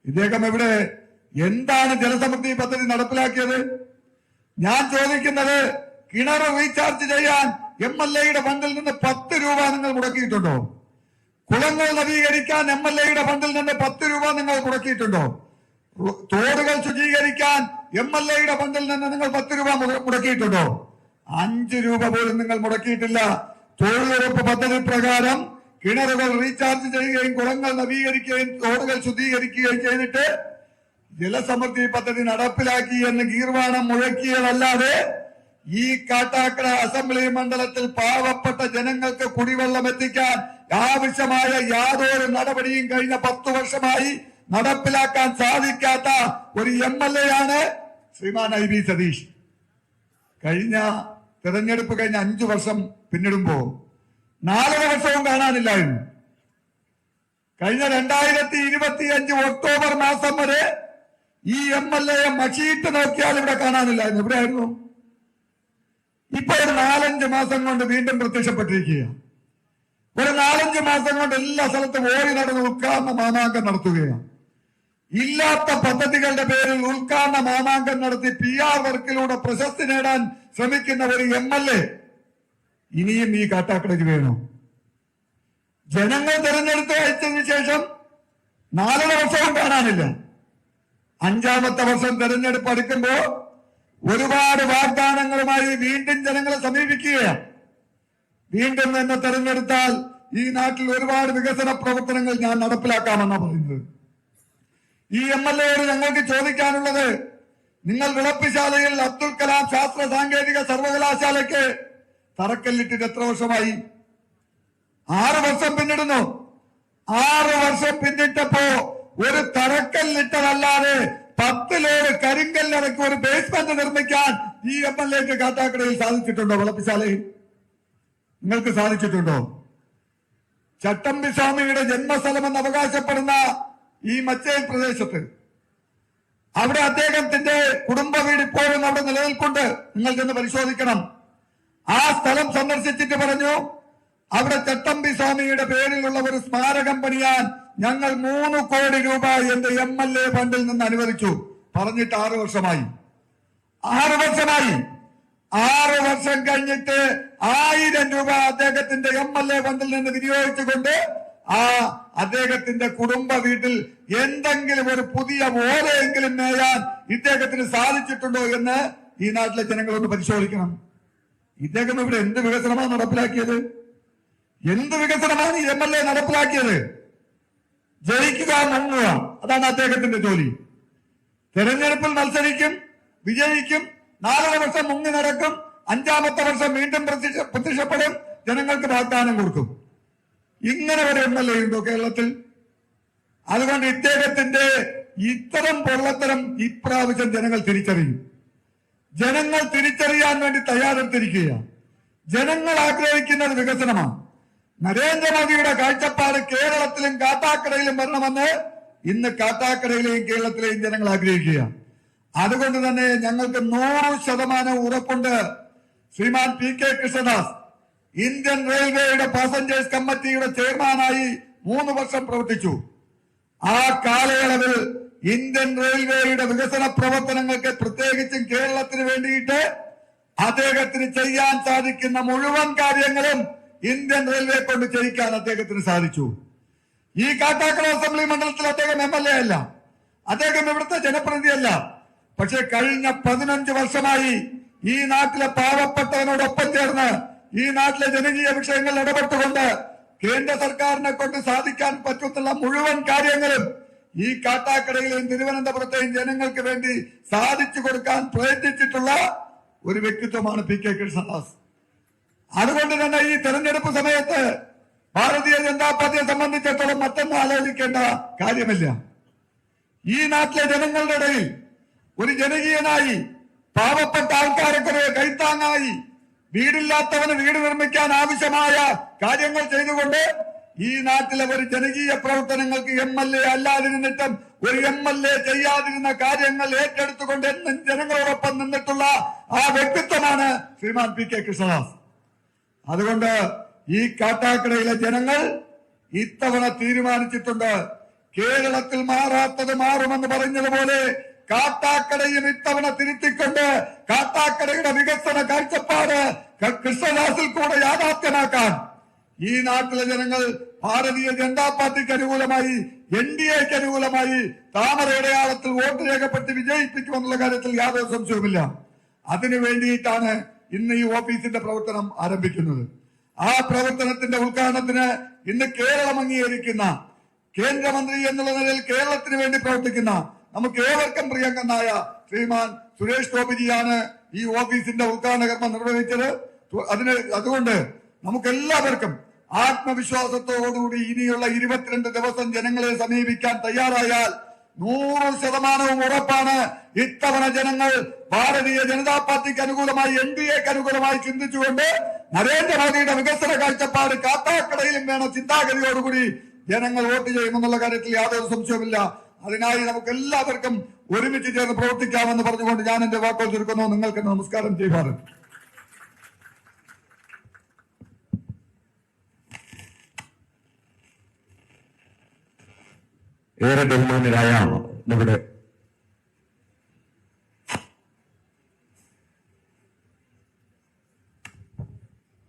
ഇദ്ദേഹം ഇവിടെ എന്താണ് ജലസമൃദ്ധി പദ്ധതി നടപ്പിലാക്കിയത്? ഞാൻ ചോദിക്കുന്നത്, കിണർ റീചാർജ് ചെയ്യാൻ MLA ഫണ്ടിൽ നിന്ന് 10 രൂപ നിങ്ങൾ മുടക്കിയിട്ടുണ്ടോ? കുളങ്ങൾ നവീകരിക്കാൻ MLA ഫണ്ടിൽ നിന്ന് 10 രൂപ നിങ്ങൾ മുടക്കിയിട്ടുണ്ടോ? തോടുകൾ ശുചീകരിക്കാൻ MLA ഫണ്ടിൽ നിന്ന് നിങ്ങൾ 10 രൂപ മുടക്കിയിട്ടുണ്ടോ? 5 രൂപ പോലും നിങ്ങൾ മുടക്കിയിട്ടില്ല. തൊഴിലുറപ്പ് പദ്ധതി പ്രകാരം കിണറുകൾ റീചാർജ് ചെയ്യുകയും കുളങ്ങൾ നവീകരിക്കുകയും തോടുകൾ ശുദ്ധീകരിക്കുകയും ചെയ്തിട്ട് ജലസമൃദ്ധി പദ്ധതി നടപ്പിലാക്കി എന്ന് ഗീർവാണം മുഴക്കിയതല്ലാതെ ഈ കാട്ടാക്കട അസംബ്ലി മണ്ഡലത്തിൽ പാവപ്പെട്ട ജനങ്ങൾക്ക് കുടിവെള്ളം എത്തിക്കാൻ ആവശ്യമായ യാതൊരു നടപടിയും കഴിഞ്ഞ 10 വർഷമായി നടപ്പിലാക്കാൻ സാധിക്കാത്ത ഒരു MLA ആണ് ശ്രീമാൻ IB സതീഷ്. കഴിഞ്ഞ തെരഞ്ഞെടുപ്പ് കഴിഞ്ഞ 5 വർഷം പിന്നിടുമ്പോ 4 വർഷവും കാണാനില്ലായിരുന്നു. കഴിഞ്ഞ 2025 ഒക്ടോബർ മാസം വരെ ഈ MLA മഷിയിട്ട് നോക്കിയാൽ ഇവിടെ കാണാനില്ലായിരുന്നു. എവിടെയായിരുന്നു? ഇപ്പൊ ഒരു 4-5 മാസം കൊണ്ട് വീണ്ടും പ്രത്യക്ഷപ്പെട്ടിരിക്കുക. ഒരു 4-5 മാസം കൊണ്ട് എല്ലാ സ്ഥലത്തും ഓടി നടന്ന് ഉദ്ഘാടന മാമാങ്കം നടത്തുകയാണ്. ഇല്ലാത്ത പദ്ധതികളുടെ പേരിൽ ഉദ്ഘാടന മാമാങ്കം നടത്തി PR വർക്കിലൂടെ പ്രശസ്തി നേടാൻ ശ്രമിക്കുന്ന ഒരു MLA ഇനിയും ഈ കാട്ടാക്കടയ്ക്ക് വേണോ? ജനങ്ങൾ തെരഞ്ഞെടുത്ത് അയച്ചതിന് ശേഷം 4 വർഷവും കാണാനില്ല. 5ാമത്തെ വർഷം തെരഞ്ഞെടുപ്പ് അടുക്കുമ്പോ ഒരുപാട് വാഗ്ദാനങ്ങളുമായി വീണ്ടും ജനങ്ങളെ സമീപിക്കുകയാണ്. വീണ്ടും എന്നെ തെരഞ്ഞെടുത്താൽ ഈ നാട്ടിൽ ഒരുപാട് വികസന പ്രവർത്തനങ്ങൾ ഞാൻ നടപ്പിലാക്കാമെന്നാണ് പറയുന്നത്. ഈ MLA ഞങ്ങൾക്ക് ചോദിക്കാനുള്ളത്, നിങ്ങൾ വിളപ്പിശാലയിൽ അബ്ദുൽ കലാം ശാസ്ത്ര സാങ്കേതിക സർവകലാശാലയ്ക്ക് തറക്കല്ലിട്ടിട്ട് എത്ര വർഷമായി? 6 വർഷം പിന്നിടുന്നു. 6 വർഷം പിന്നിട്ടപ്പോ ഒരു തറക്കല്ലിട്ടതല്ലാതെ 10 ലോഡ് കരിങ്കല്ലടക്ക് ഒരു ബേസ്മെന്റ് നിർമ്മിക്കാൻ ഈ MLAക്ക് കാട്ടാക്കടയിൽ സാധിച്ചിട്ടുണ്ടോ? വിളപ്പിശാലയിൽ നിങ്ങൾക്ക് സാധിച്ചിട്ടുണ്ടോ? ചട്ടമ്പി സ്വാമിയുടെ ജന്മസ്ഥലമെന്ന് അവകാശപ്പെടുന്ന ഈ മച്ചേൽ പ്രദേശത്ത് അവിടെ അദ്ദേഹത്തിന്റെ കുടുംബ വീട് ഇപ്പോഴും അവിടെ നിലനിൽപ്പുണ്ട്. നിങ്ങൾ ചെന്ന് പരിശോധിക്കണം. ആ സ്ഥലം സന്ദർശിച്ചിട്ട് പറഞ്ഞു, അവിടെ ചട്ടമ്പി സ്വാമിയുടെ പേരിലുള്ള ഒരു സ്മാരകം പണിയാൻ ഞങ്ങൾ 3 കോടി രൂപ എന്റെ MLA ഫണ്ടിൽ നിന്ന് അനുവദിച്ചു. പറഞ്ഞിട്ട് 6 വർഷമായി. 6 വർഷം കഴിഞ്ഞിട്ട് 1000 രൂപ അദ്ദേഹത്തിന്റെ MLA ഫണ്ടിൽ നിന്ന് വിനിയോഗിച്ചുകൊണ്ട് അദ്ദേഹത്തിന്റെ കുടുംബ വീട്ടിൽ എന്തെങ്കിലും ഒരു പുതിയ ഓലയെങ്കിലും മേയാൻ ഇദ്ദേഹത്തിന് സാധിച്ചിട്ടുണ്ടോ എന്ന് ഈ നാട്ടിലെ ജനങ്ങളൊന്ന് പരിശോധിക്കണം. ഇദ്ദേഹം ഇവിടെ എന്ത് വികസനമാണ് നടപ്പിലാക്കിയത്? എന്ത് വികസനമാണ് ഈ MLA നടപ്പിലാക്കിയത്? ജയിക്കുക, മുങ്ങുക, അതാണ് അദ്ദേഹത്തിന്റെ ജോലി. തെരഞ്ഞെടുപ്പിൽ മത്സരിക്കും, വിജയിക്കും, 4 വർഷം മുങ്ങി നടക്കും, 5ാമത്തെ വർഷം വീണ്ടും പ്രത്യക്ഷപ്പെടും, ജനങ്ങൾക്ക് വാഗ്ദാനം കൊടുക്കും. ഇങ്ങനെ ഒരു MLA ഉണ്ടോ കേരളത്തിൽ? അതുകൊണ്ട് ഇദ്ദേഹത്തിന്റെ ഇത്തരം പൊള്ളത്തരം ഇപ്രാവശ്യം ജനങ്ങൾ തിരിച്ചറിയും. ജനങ്ങൾ തിരിച്ചറിയാൻ വേണ്ടി തയ്യാറെടുത്തിരിക്കുകയാണ്. ജനങ്ങൾ ആഗ്രഹിക്കുന്നത് വികസനമാണ്. നരേന്ദ്രമോദിയുടെ കാഴ്ചപ്പാട് കേരളത്തിലും കാട്ടാക്കടയിലും വരണമെന്ന് ഇന്ന് കാട്ടാക്കടയിലെയും കേരളത്തിലെയും ജനങ്ങൾ ആഗ്രഹിക്കുകയാണ്. അതുകൊണ്ട് തന്നെ ഞങ്ങൾക്ക് 100% ഉറപ്പുണ്ട്. ശ്രീമാൻ PK കൃഷ്ണദാസ് ഇന്ത്യൻ റെയിൽവേയുടെ പാസഞ്ചേഴ്സ് കമ്മിറ്റിയുടെ ചെയർമാനായി 3 വർഷം പ്രവർത്തിച്ചു. ആ കാലയളവിൽ ഇന്ത്യൻ റെയിൽവേയുടെ വികസന പ്രവർത്തനങ്ങൾക്ക് പ്രത്യേകിച്ചും കേരളത്തിന് വേണ്ടിയിട്ട് അദ്ദേഹത്തിന് ചെയ്യാൻ സാധിക്കുന്ന മുഴുവൻ കാര്യങ്ങളും ഇന്ത്യൻ റെയിൽവേ കൊണ്ട് ചെയ്യിക്കാൻ അദ്ദേഹത്തിന് സാധിച്ചു. ഈ കാട്ടാക്കട അസംബ്ലി മണ്ഡലത്തിൽ അദ്ദേഹം MLA അല്ല, അദ്ദേഹം ഇവിടുത്തെ ജനപ്രതിനിധിയല്ല. പക്ഷെ കഴിഞ്ഞ 15 വർഷമായി ഈ നാട്ടിലെ പാവപ്പെട്ടവനോടൊപ്പം ചേർന്ന് ഈ നാട്ടിലെ ജനകീയ വിഷയങ്ങൾ ഇടപെട്ടുകൊണ്ട് കേന്ദ്ര സർക്കാരിനെ കൊണ്ട് സാധിക്കാൻ പറ്റുന്ന മുഴുവൻ കാര്യങ്ങളും ഈ കാട്ടാക്കടയിലെയും തിരുവനന്തപുരത്തെയും ജനങ്ങൾക്ക് വേണ്ടി സാധിച്ചു കൊടുക്കാൻ പ്രയത്നിച്ചിട്ടുള്ള ഒരു വ്യക്തിത്വമാണ് പി കെ കൃഷ്ണദാസ്. അതുകൊണ്ട് തന്നെ ഈ തെരഞ്ഞെടുപ്പ് സമയത്ത് ഭാരതീയ ജനതാ പാർട്ടിയെ സംബന്ധിച്ചിടത്തോളം മറ്റൊന്നും ആലോചിക്കേണ്ട കാര്യമില്ല. ഈ നാട്ടിലെ ജനങ്ങളുടെ ഇടയിൽ ഒരു ജനകീയനായി, പാവപ്പെട്ട ആൾക്കാരൊക്കെ കൈത്താങ്ങായി, വീടില്ലാത്തവന് വീട് നിർമ്മിക്കാൻ ആവശ്യമായ കാര്യങ്ങൾ ചെയ്തുകൊണ്ട് ഈ നാട്ടിലെ ഒരു ജനകീയ പ്രവർത്തനങ്ങൾക്ക് MLA അല്ലാതിരുന്നിട്ടും ഒരു MLA ചെയ്യാതിരുന്ന കാര്യങ്ങൾ ഏറ്റെടുത്തുകൊണ്ട് എന്നും ജനങ്ങളോടൊപ്പം നിന്നിട്ടുള്ള ആ വ്യക്തിത്വമാണ് ശ്രീമാൻ പി കെ കൃഷ്ണദാസ്. അതുകൊണ്ട് ഈ കാട്ടാക്കടയിലെ ജനങ്ങൾ ഇത്തവണ തീരുമാനിച്ചിട്ടുണ്ട്. കേരളത്തിൽ മാറാത്തത് മാറുമെന്ന് പറഞ്ഞതുപോലെ കാട്ടാക്കടയും ഇത്തവണ തിരുത്തിക്കൊണ്ട് കാട്ടാക്കടയുടെ വികസന കാഴ്ചപ്പാട് കൃഷ്ണദാസിൽ കൂടെ യാഥാർത്ഥ്യമാക്കാൻ ഈ നാട്ടിലെ ജനങ്ങൾ ഭാരതീയ ജനതാ പാർട്ടിക്ക് അനുകൂലമായി, NDAക്ക് അനുകൂലമായി താമരയുടെ ആളത്തിൽ വോട്ട് രേഖപ്പെടുത്തി വിജയിപ്പിക്കുമെന്നുള്ള കാര്യത്തിൽ യാതൊരു സംശയവുമില്ല. അതിനു വേണ്ടിയിട്ടാണ് ഇന്ന് ഈ ഓഫീസിന്റെ പ്രവർത്തനം ആരംഭിക്കുന്നത്. ആ പ്രവർത്തനത്തിന്റെ ഉദ്ഘാടനത്തിന് ഇന്ന് കേരളം അംഗീകരിക്കുന്ന, കേന്ദ്രമന്ത്രി എന്നുള്ള നിലയിൽ കേരളത്തിന് വേണ്ടി പ്രവർത്തിക്കുന്ന നമുക്ക് ഏവർക്കും പ്രിയങ്കനായ ശ്രീമാൻ സുരേഷ് ഗോപിജിയാണ് ഈ ഓഫീസിന്റെ ഉദ്ഘാടന കർമ്മം നിർവഹിച്ചത്. അതുകൊണ്ട് നമുക്കെല്ലാവർക്കും ആത്മവിശ്വാസത്തോടുകൂടി ഇനിയുള്ള 22 ദിവസം ജനങ്ങളെ സമീപിക്കാൻ തയ്യാറായാൽ 100% ഉറപ്പാണ് ഇത്തവണ ജനങ്ങൾ ഭാരതീയ ജനതാ പാർട്ടിക്ക് അനുകൂലമായി, NDAക്ക് അനുകൂലമായി ചിന്തിച്ചുകൊണ്ട് നരേന്ദ്രമോദിയുടെ വികസന കാഴ്ചപ്പാട് കാട്ടാക്കടയിലും വേണം ചിന്താഗതിയോടുകൂടി ജനങ്ങൾ വോട്ട് ചെയ്യുമെന്നുള്ള കാര്യത്തിൽ യാതൊരു സംശയവുമില്ല. അതിനായി നമുക്ക് എല്ലാവർക്കും ഒരുമിച്ച് ചേർന്ന് പ്രവർത്തിക്കാമെന്ന് പറഞ്ഞുകൊണ്ട് ഞാൻ എന്റെ വാക്കുകൾ ചുരുക്കുന്നു. നിങ്ങൾക്ക് നമസ്കാരം. ജയ് ഭാരത്. ഏറെ ബഹുമാനരായ നമ്മുടെ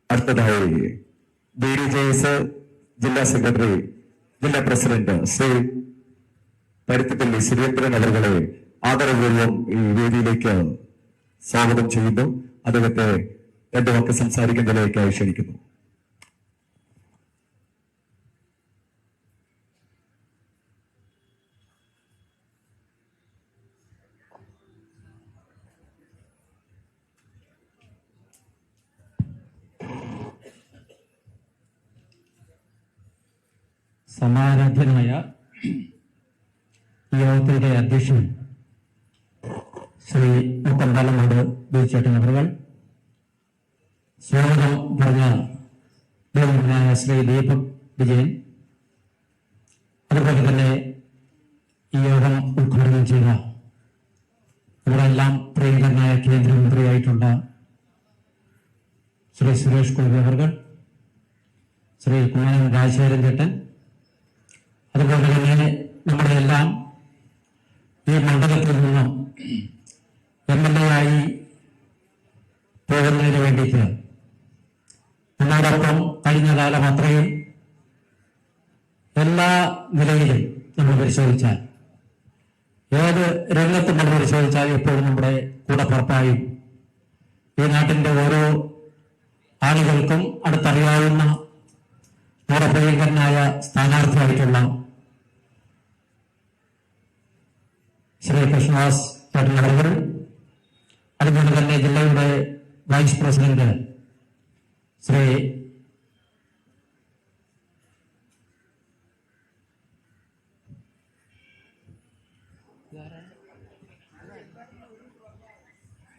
അടുത്തതായി BDJS ജില്ലാ സെക്രട്ടറി, ജില്ലാ പ്രസിഡന്റ് ശ്രീ പരുത്തിപ്പള്ളി സുരേന്ദ്രൻ അവരുടെ ആദരപൂർവ്വം ഈ വേദിയിലേക്ക് സ്വാഗതം ചെയ്യുന്നു. അദ്ദേഹത്തെ 2 വാക്ക് സംസാരിക്കുന്നതിലേക്കായി ക്ഷണിക്കുന്നു. സമാരാധ്യനായ യോഗത്തിന്റെ അധ്യക്ഷൻ ശ്രീ മുക്കമ്പാലമൂട് ബിചേട്ടൻ അവർ, സ്വാഗതം പറഞ്ഞ ബഹുമാനായ ശ്രീ ദീപക് വിജയൻ, അതുപോലെ തന്നെ ഈ യോഗം ഉദ്ഘാടനം ചെയ്ത ഇവരെല്ലാം പ്രിയങ്കരനായ കേന്ദ്രമന്ത്രിയായിട്ടുള്ള ശ്രീ സുരേഷ് ഗോപി അവർ, ശ്രീ കുമ്മനം രാജശേഖരൻ ചേട്ടൻ, അതുപോലെ തന്നെ നമ്മുടെ എല്ലാം ഈ മണ്ഡലത്തിൽ നിന്നും MLA ആയി പോകുന്നതിന് വേണ്ടിയിട്ട് നമ്മോടൊപ്പം കഴിഞ്ഞ കാലം അത്രയും എല്ലാ നിലയിലും നമ്മൾ പരിശോധിച്ചാൽ, ഏത് രംഗത്തും നമ്മൾ പരിശോധിച്ചാൽ എപ്പോഴും നമ്മുടെ കൂടെ പുറത്തായും ഈ നാട്ടിന്റെ ഓരോ ആളുകൾക്കും അടുത്തറിയാവുന്ന നമ്മുടെ പ്രിയങ്കരനായ സ്ഥാനാർത്ഥിയായിട്ടുള്ള ശ്രീ കൃഷ്ണദാസ് ചേട്ടൻ, അതുപോലെ തന്നെ ജില്ലയുടെ വൈസ് പ്രസിഡന്റ് ശ്രീ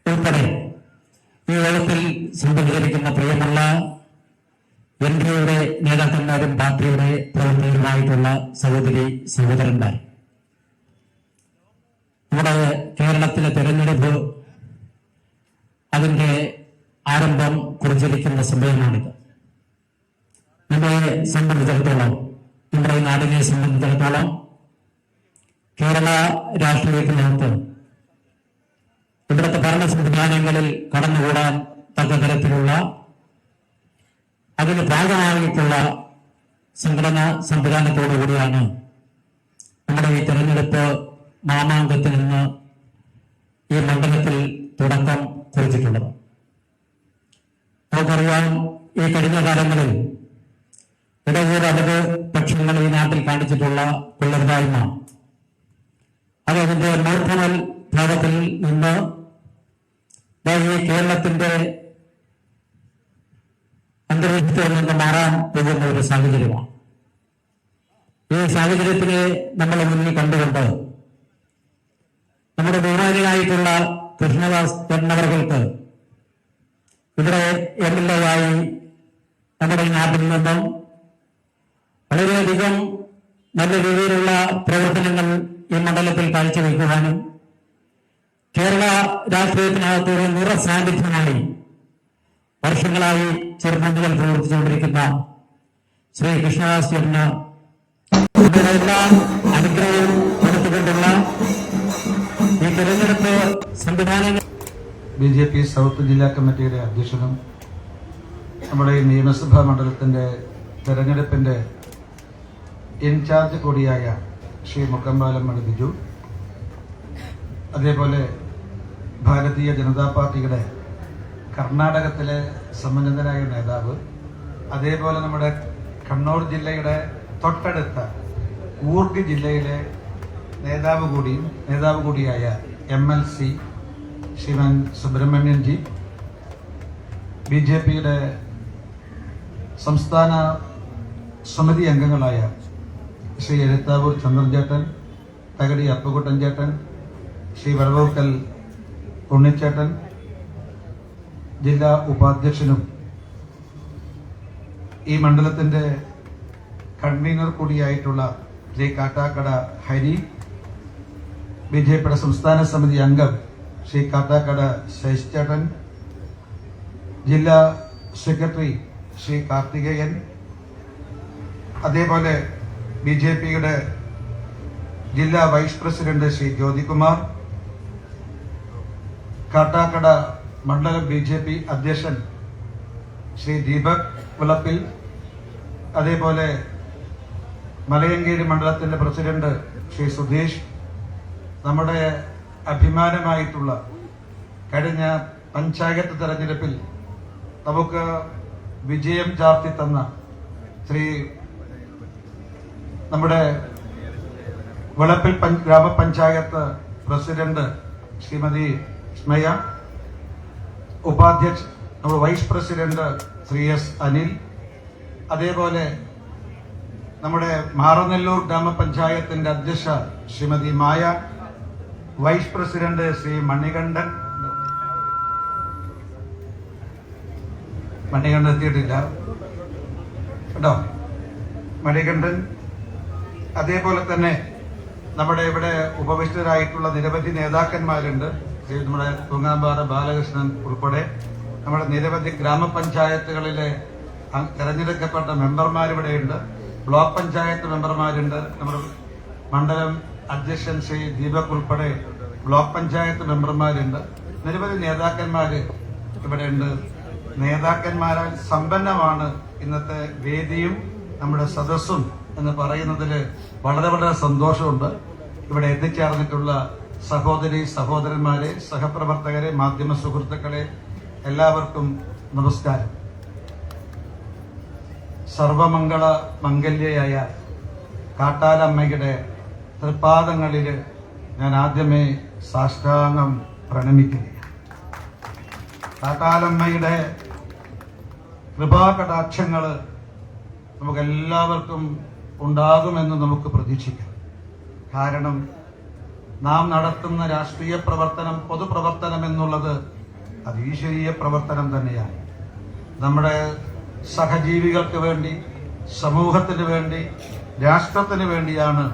ഉൾപ്പെടെ ഈ യോഗത്തിൽ സംബന്ധിച്ചിരിക്കുന്ന പ്രിയമുള്ള NDAയുടെ നേതാക്കന്മാരും പാർട്ടിയുടെ പ്രവർത്തകരുമായിട്ടുള്ള സഹോദരി സഹോദരന്മാർ, നമ്മുടെ കേരളത്തിലെ തെരഞ്ഞെടുപ്പ് അതിന്റെ ആരംഭം കുറിച്ചിരിക്കുന്ന സമയമാണിത്. നമ്മളെ സംബന്ധിച്ചിടത്തോളം, നമ്മുടെ നാടിനെ സംബന്ധിച്ചിടത്തോളം കേരള രാഷ്ട്രീയത്തിനകത്ത് ഇവിടുത്തെ ഭരണ സംവിധാനങ്ങളിൽ കടന്നുകൂടാൻ തക്ക തരത്തിലുള്ള അതിന് ഭാഗമായിട്ടുള്ള സംഘടനാ സംവിധാനത്തോടുകൂടിയാണ് നമ്മുടെ ഈ തെരഞ്ഞെടുപ്പ് മാമാങ്കത്തിൽ നിന്ന് ഈ മണ്ഡലത്തിൽ തുടക്കം കുറിച്ചിട്ടുള്ളത്. നമുക്കറിയാം, ഈ കഴിഞ്ഞ കാലങ്ങളിൽ ഇടവൂർ അടവ് പക്ഷങ്ങൾ ഈ നാട്ടിൽ കാണിച്ചിട്ടുള്ള കൊള്ളരുതായ്മ അത് അതിന്റെ മൂർധനൽ ഭാഗത്തിൽ നിന്ന് ഈ കേരളത്തിന്റെ അന്തരീക്ഷത്തിൽ നിന്ന് മാറാൻ പോകുന്ന ഒരു സാഹചര്യമാണ്. ഈ സാഹചര്യത്തിനെ നമ്മൾ മുന്നിൽ കണ്ടുകൊണ്ട് നമ്മുടെ ബഹുമാനിയായിട്ടുള്ള കൃഷ്ണദാസ് എന്നവർക്ക് ഇവിടെ MLA ആയി നമ്മുടെ നാട്ടിൽ നിന്നും വളരെയധികം നല്ല രീതിയിലുള്ള പ്രവർത്തനങ്ങൾ ഈ മണ്ഡലത്തിൽ കാഴ്ചവെക്കുവാനും കേരള രാഷ്ട്രീയത്തിനകത്ത് ഒരു നിറസാന്നിധ്യമായി വർഷങ്ങളായി ചെറുപ്പത്തിൽ പ്രവർത്തിച്ചുകൊണ്ടിരിക്കുന്ന ശ്രീ കൃഷ്ണദാസ് ചേട്ടന് എല്ലാ അനുഗ്രഹവും കൊടുത്തുകൊണ്ടുള്ള ഈ തെരഞ്ഞെടുപ്പ് സംവിധാനങ്ങൾ BJP സൗത്ത് ജില്ലാ കമ്മിറ്റിയുടെ അധ്യക്ഷനും നമ്മുടെ ഈ നിയമസഭാ മണ്ഡലത്തിന്റെ തെരഞ്ഞെടുപ്പിന്റെ ഇൻചാർജ് കൂടിയായ ശ്രീ മുക്കമ്പാലം മണി ബിജു, അതേപോലെ ഭാരതീയ ജനതാ പാർട്ടിയുടെ കർണാടകത്തിലെ സമ്മന്നതനായ നേതാവ്, അതേപോലെ നമ്മുടെ കണ്ണൂർ ജില്ലയുടെ തൊട്ടടുത്ത കൂർഗ് ജില്ലയിലെ നേതാവ് കൂടിയായ MLC ശ്രീമാൻ സുബ്രഹ്മണ്യൻ ജി, BJPയുടെ സംസ്ഥാന സമിതി അംഗങ്ങളായ ശ്രീ എഴുത്താവൂർ ചന്ദ്രൻചേട്ടൻ, തകടി അപ്പുകുട്ടൻ ചേട്ടൻ, ശ്രീ വടവൂർക്കൽ ഉണ്ണിച്ചേട്ടൻ, ജില്ലാ ഉപാധ്യക്ഷനും ഈ മണ്ഡലത്തിന്റെ കൺവീനർ കൂടിയായിട്ടുള്ള ശ്രീ കാട്ടാക്കട ഹരി, BJPയുടെ സംസ്ഥാന സമിതി അംഗം ശ്രീ കാട്ടാക്കട ശശിചേട്ടൻ, ജില്ലാ സെക്രട്ടറി ശ്രീ കാർത്തികേയൻ, അതേപോലെ BJPയുടെ ജില്ലാ വൈസ് പ്രസിഡന്റ് ശ്രീ ജ്യോതികുമാർ, കാട്ടാക്കട മണ്ഡലം BJP അധ്യക്ഷൻ ശ്രീ ദീപക് വിളപ്പിൽ, അതേപോലെ മലയങ്കേരി മണ്ഡലത്തിന്റെ പ്രസിഡന്റ് ശ്രീ സുധീഷ്, നമ്മുടെ അഭിമാനമായിട്ടുള്ള കഴിഞ്ഞ പഞ്ചായത്ത് തെരഞ്ഞെടുപ്പിൽ നമുക്ക് വിജയം ചാർത്തി തന്ന നമ്മുടെ വിളപ്പിൽ ഗ്രാമപഞ്ചായത്ത് പ്രസിഡന്റ് ശ്രീമതി സ്മയ, ഉപാധ്യക്ഷ നമ്മുടെ vice president Sri S Anil, അതേപോലെ നമ്മുടെ മാറനെല്ലൂർ ഗ്രാമപഞ്ചായത്തിന്റെ അധ്യക്ഷ ശ്രീമതി മായ, വൈസ് പ്രസിഡന്റ് ശ്രീ മണികണ്ഠൻ എത്തിയിട്ടില്ല കേട്ടോ, മണികണ്ഠൻ, അതേപോലെ തന്നെ നമ്മുടെ ഇവിടെ ഉപവിഷ്ടരായിട്ടുള്ള നിരവധി നേതാക്കന്മാരുണ്ട്. നമ്മുടെ തൂങ്ങാമ്പാറ ബാലകൃഷ്ണൻ ഉൾപ്പെടെ നമ്മുടെ നിരവധി ഗ്രാമപഞ്ചായത്തുകളിലെ തെരഞ്ഞെടുക്കപ്പെട്ട മെമ്പർമാരിവിടെയുണ്ട്, ബ്ലോക്ക് പഞ്ചായത്ത് മെമ്പർമാരുണ്ട്, നമ്മുടെ മണ്ഡലം അധ്യക്ഷൻ ശ്രീ ദീപക് ഉൾപ്പെടെ ബ്ലോക്ക് പഞ്ചായത്ത് മെമ്പർമാരുണ്ട്, നിരവധി നേതാക്കന്മാര് ഇവിടെയുണ്ട്. നേതാക്കന്മാരാൽ സമ്പന്നമാണ് ഇന്നത്തെ വേദിയും നമ്മുടെ സദസ്സും എന്ന് പറയുന്നതിൽ വളരെ വളരെ സന്തോഷമുണ്ട്. ഇവിടെ എത്തിച്ചേർന്നിട്ടുള്ള സഹോദരി സഹോദരന്മാരെ, സഹപ്രവർത്തകരെ, മാധ്യമ സുഹൃത്തുക്കളെ, എല്ലാവർക്കും നമസ്കാരം. സർവമംഗള മംഗല്യയായ കാട്ടാലമ്മയുടെ തൃപ്പാദങ്ങളിൽ ഞാൻ ആദ്യമേ സാഷ്ടാംഗം പ്രണമിക്കുകയാണ്. കാട്ടാലമ്മയുടെ കൃപാകടാക്ഷങ്ങൾ നമുക്കെല്ലാവർക്കും ഉണ്ടാകുമെന്ന് നമുക്ക് പ്രതീക്ഷിക്കാം. കാരണം നാം നടത്തുന്ന രാഷ്ട്രീയ പ്രവർത്തനം, പൊതുപ്രവർത്തനം എന്നുള്ളത് അത് ഈശ്വരീയ പ്രവർത്തനം തന്നെയാണ്. നമ്മുടെ സഹജീവികൾക്ക് വേണ്ടി, സമൂഹത്തിന് വേണ്ടി, രാഷ്ട്രത്തിന് വേണ്ടിയാണ്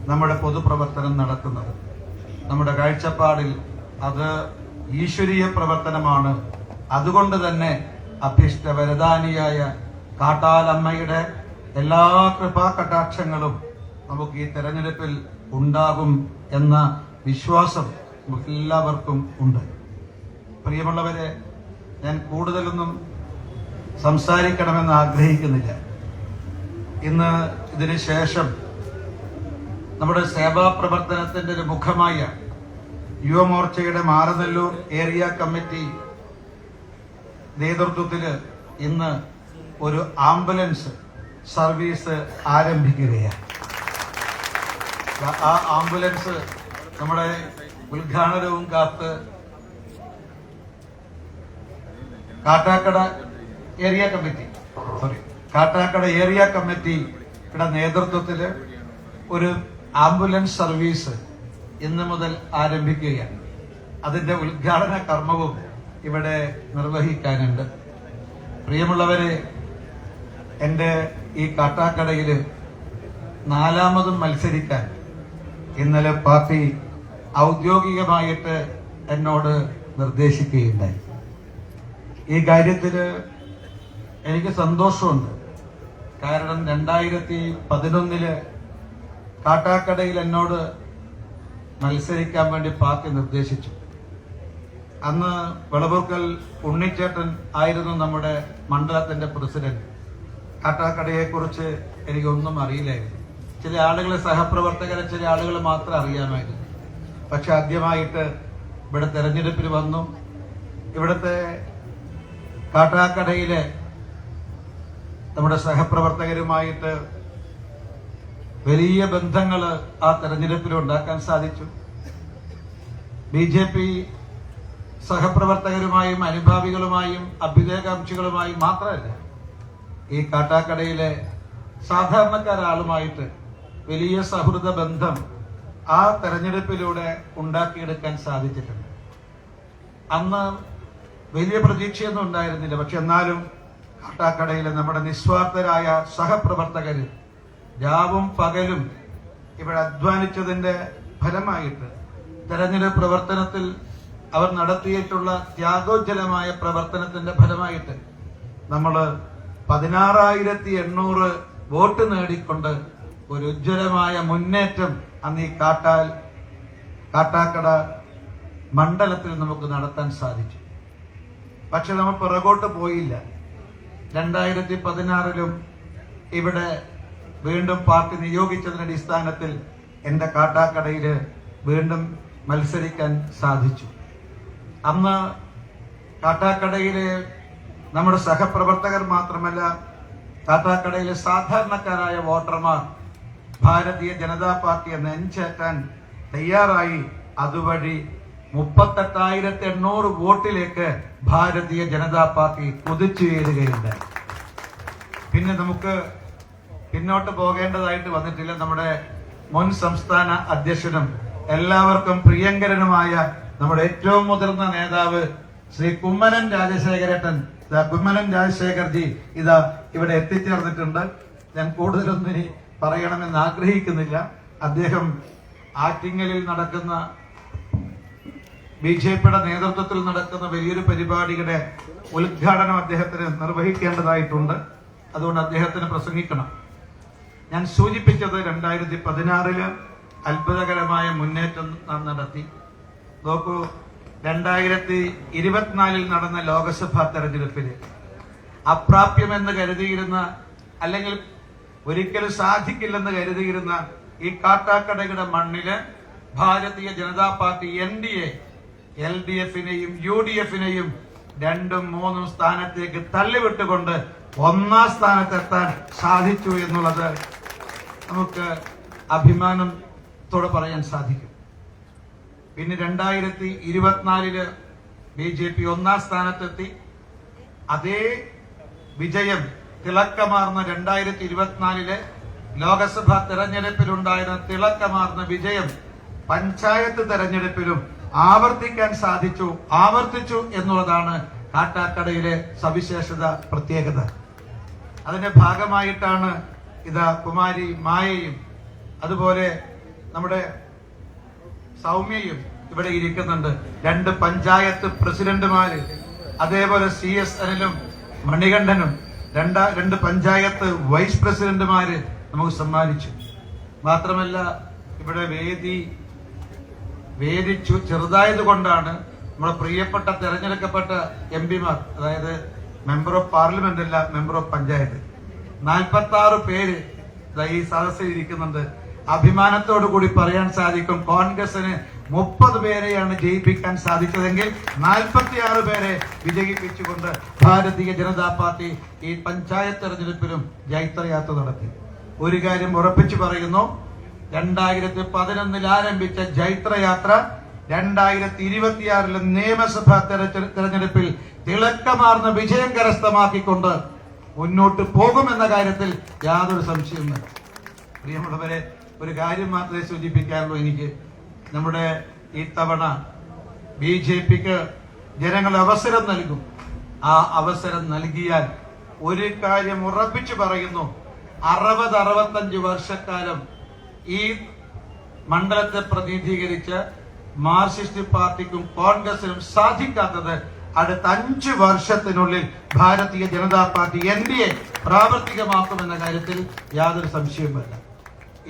നമ്മുടെ പൊതുപ്രവർത്തനം നടത്തുന്നത്. നമ്മുടെ കാഴ്ചപ്പാടിൽ അത് ഈശ്വരീയ പ്രവർത്തനമാണ്. അതുകൊണ്ട് തന്നെ അഭീഷ്ടവരദാനിയായ കാട്ടാലമ്മയുടെ എല്ലാ കൃപാകടാക്ഷങ്ങളും നമുക്ക് ഈ തെരഞ്ഞെടുപ്പിൽ ഉണ്ടാകും എന്ന വിശ്വാസം നമുക്കെല്ലാവർക്കും ഉണ്ട്. പ്രിയമുള്ളവരെ, ഞാൻ കൂടുതലൊന്നും സംസാരിക്കണമെന്ന് ആഗ്രഹിക്കുന്നില്ല. ഇന്ന് ഇതിന് ശേഷം നമ്മുടെ സേവാ പ്രവർത്തനത്തിന്റെ ഒരു മുഖമായ യുവമോർച്ചയുടെ മാറനെല്ലൂർ ഏരിയ കമ്മിറ്റി നേതൃത്വത്തിൽ ഇന്ന് ഒരു ആംബുലൻസ് സർവീസ് ആരംഭിക്കുകയാണ്. ആ ആംബുലൻസ് നമ്മുടെ ഉദ്ഘാടനവും കാത്ത് കാട്ടാക്കട ഏരിയ കമ്മിറ്റിയുടെ നേതൃത്വത്തില് ഒരു ആംബുലൻസ് സർവീസ് ഇന്ന് മുതൽ ആരംഭിക്കുകയാണ്. അതിന്റെ ഉദ്ഘാടന കർമ്മവും ഇവിടെ നിർവഹിക്കാനുണ്ട്. പ്രിയമുള്ളവരെ, എന്റെ ഈ കാട്ടാക്കടയില് 4ാമതും മത്സരിക്കാൻ ഇന്നലെ പാർട്ടി ഔദ്യോഗികമായിട്ട് എന്നോട് നിർദ്ദേശിക്കുകയുണ്ടായി. ഈ കാര്യത്തില് എനിക്ക് സന്തോഷമുണ്ട്. കാരണം 2011 കാട്ടാക്കടയിൽ എന്നോട് മത്സരിക്കാൻ വേണ്ടി പാർട്ടി നിർദ്ദേശിച്ചു. അന്ന് വെളവൂർക്കൽ ഉണ്ണിച്ചേട്ടൻ ആയിരുന്നു നമ്മുടെ മണ്ഡലത്തിന്റെ പ്രസിഡന്റ്. കാട്ടാക്കടയെ കുറിച്ച് എനിക്കൊന്നും അറിയില്ലായിരുന്നു. ചില ആളുകളെ, സഹപ്രവർത്തകരെ ചില ആളുകൾ മാത്രം അറിയാമായിരുന്നു. പക്ഷെ ആദ്യമായിട്ട് ഇവിടെ തെരഞ്ഞെടുപ്പിൽ വന്നു. ഇവിടുത്തെ കാട്ടാക്കടയിലെ നമ്മുടെ സഹപ്രവർത്തകരുമായിട്ട് വലിയ ബന്ധങ്ങൾ ആ തെരഞ്ഞെടുപ്പിൽ ഉണ്ടാക്കാൻ സാധിച്ചു. BJP സഹപ്രവർത്തകരുമായും അനുഭാവികളുമായും അഭ്യുദയകാംക്ഷികളുമായും മാത്രമല്ല, ഈ കാട്ടാക്കടയിലെ സാധാരണക്കാരാളുമായിട്ട് വലിയ സൗഹൃദ ബന്ധം ആ തെരഞ്ഞെടുപ്പിലൂടെ ഉണ്ടാക്കിയെടുക്കാൻ സാധിച്ചിട്ടുണ്ട്. അന്ന് വലിയ പ്രതീക്ഷയൊന്നും ഉണ്ടായിരുന്നില്ല. പക്ഷെ എന്നാലും കാട്ടാക്കടയിലെ നമ്മുടെ നിസ്വാർത്ഥരായ സഹപ്രവർത്തകര് രാവും പകലും ഇവിടെ അധ്വാനിച്ചതിന്റെ ഫലമായിട്ട് തെരഞ്ഞെടുപ്പ് പ്രവർത്തനത്തിൽ അവർ നടത്തിയിട്ടുള്ള ത്യാഗോജ്ജലമായ പ്രവർത്തനത്തിന്റെ ഫലമായിട്ട് നമ്മൾ 16,800 വോട്ട് നേടിക്കൊണ്ട് ഒരു ഉജ്ജ്വലമായ മുന്നേറ്റം അന്ന് ഈ കാട്ടാക്കട മണ്ഡലത്തിൽ നമുക്ക് നടത്താൻ സാധിച്ചു. പക്ഷെ നമ്മൾ പിറകോട്ട് പോയില്ല. 2016 ഇവിടെ വീണ്ടും പാർട്ടി നിയോഗിച്ചതിന്റെ അടിസ്ഥാനത്തിൽ എന്റെ കാട്ടാക്കടയില് വീണ്ടും മത്സരിക്കാൻ സാധിച്ചു. അന്ന് കാട്ടാക്കടയിലെ നമ്മുടെ സഹപ്രവർത്തകർ മാത്രമല്ല, കാട്ടാക്കടയിലെ സാധാരണക്കാരായ വോട്ടർമാർ ഭാരതീയ ജനതാ പാർട്ടിയെ നെഞ്ചേറ്റാൻ തയ്യാറായി. അതുവഴി 38,800 വോട്ടിലേക്ക് ഭാരതീയ ജനതാ പാർട്ടി കുതിച്ചുയരുകയുണ്ടായി. പിന്നെ നമുക്ക് പിന്നോട്ട് പോകേണ്ടതായിട്ട് വന്നിട്ടില്ല. നമ്മുടെ മുൻ സംസ്ഥാന അധ്യക്ഷനും എല്ലാവർക്കും പ്രിയങ്കരനുമായ നമ്മുടെ ഏറ്റവും മുതിർന്ന നേതാവ് ശ്രീ കുമ്മനം രാജശേഖർജി ഇതാ ഇവിടെ എത്തിച്ചേർന്നിട്ടുണ്ട്. ഞാൻ കൂടുതലൊന്നും ഇനി പറയണമെന്ന് ആഗ്രഹിക്കുന്നില്ല. അദ്ദേഹം ആറ്റിങ്ങലിൽ നടക്കുന്ന BJPയുടെ നേതൃത്വത്തിൽ നടക്കുന്ന വലിയൊരു പരിപാടിയുടെ ഉദ്ഘാടനം അദ്ദേഹത്തിന് നിർവഹിക്കേണ്ടതായിട്ടുണ്ട്. അതുകൊണ്ട് അദ്ദേഹത്തിന് പ്രസംഗിക്കണം. ഞാൻ സൂചിപ്പിച്ചത് 2016 അത്ഭുതകരമായ മുന്നേറ്റം നാം നടത്തി. നോക്കൂ, 2024 നടന്ന ലോക്സഭാ തെരഞ്ഞെടുപ്പില് അപ്രാപ്യമെന്ന് കരുതിയിരുന്ന, അല്ലെങ്കിൽ ഒരിക്കലും സാധിക്കില്ലെന്ന് കരുതിയിരുന്ന ഈ കാട്ടാക്കടയുടെ മണ്ണില് ഭാരതീയ ജനതാ പാർട്ടി NDA LDFനെയും UDFനെയും 2ഉം 3ഉം സ്ഥാനത്തേക്ക് തള്ളിവിട്ടുകൊണ്ട് 1ാം സ്ഥാനത്തെത്താൻ സാധിച്ചു എന്നുള്ളത് നമുക്ക് അഭിമാനത്തോടെ പറയാൻ സാധിക്കും. പിന്നെ 2024 BJP 1ാം സ്ഥാനത്തെത്തി. അതേ വിജയം തിളക്കമാർന്ന 2024 ലോക്സഭാ തെരഞ്ഞെടുപ്പിലുണ്ടായിരുന്ന തിളക്കമാർന്ന വിജയം പഞ്ചായത്ത് തെരഞ്ഞെടുപ്പിലും ആവർത്തിച്ചു എന്നുള്ളതാണ് കാട്ടാക്കടയിലെ സവിശേഷത, പ്രത്യേകത. അതിന്റെ ഭാഗമായിട്ടാണ് ഇതാ കുമാരി മായയും അതുപോലെ നമ്മുടെ സൗമ്യയും ഇവിടെ ഇരിക്കുന്നുണ്ട്. 2 പഞ്ചായത്ത് പ്രസിഡന്റുമാര്, അതേപോലെ CS അനിലും മണികണ്ഠനും 2 പഞ്ചായത്ത് വൈസ് പ്രസിഡന്റുമാര് നമുക്ക് സമ്മാനിച്ചു. മാത്രമല്ല ഇവിടെ വേദി ചെറുതായതുകൊണ്ടാണ് നമ്മുടെ പ്രിയപ്പെട്ട തെരഞ്ഞെടുക്കപ്പെട്ട MPമാർ, അതായത് മെമ്പർ ഓഫ് പാർലമെന്റ് അല്ല, മെമ്പർ ഓഫ് പഞ്ചായത്ത് 46 പേര് ഈ സദസ്സിൽ ഇരിക്കുന്നുണ്ട്. അഭിമാനത്തോടു കൂടി പറയാൻ സാധിക്കും, കോൺഗ്രസിന് 30 പേരെയാണ് ജയിപ്പിക്കാൻ സാധിച്ചതെങ്കിൽ 46 പേരെ വിജയിപ്പിച്ചുകൊണ്ട് ഭാരതീയ ജനതാ പാർട്ടി ഈ പഞ്ചായത്ത് തെരഞ്ഞെടുപ്പിലും ജൈത്രയാത്ര നടത്തി. ഒരു കാര്യം ഉറപ്പിച്ചു പറയുന്നു, 2011 ആരംഭിച്ച ജൈത്രയാത്ര 2026 നിയമസഭാ തെരഞ്ഞെടുപ്പിൽ തിളക്കമാർന്ന വിജയം കരസ്ഥമാക്കിക്കൊണ്ട് മുന്നോട്ട് പോകുമെന്ന കാര്യത്തിൽ യാതൊരു സംശയവുമില്ല. പ്രിയമുള്ളവരെ, ഒരു കാര്യം മാത്രമേ സൂചിപ്പിക്കാനുള്ളൂ എനിക്ക്. നമ്മുടെ ഈ തവണ BJPക്ക് ജനങ്ങൾ അവസരം നൽകും. ആ അവസരം നൽകിയാൽ ഒരു കാര്യം ഉറപ്പിച്ചു പറയുന്നു, 60-65 വർഷക്കാലം ഈ മണ്ഡലത്തെ പ്രതിനിധീകരിച്ച മാർക്സിസ്റ്റ് പാർട്ടിക്കും കോൺഗ്രസിനും സാധിക്കാത്തത് അടുത്ത 5 വർഷത്തിനുള്ളിൽ ഭാരതീയ ജനതാ പാർട്ടി NDA പ്രാവർത്തികമാക്കുമെന്ന കാര്യത്തിൽ യാതൊരു സംശയവുമില്ല.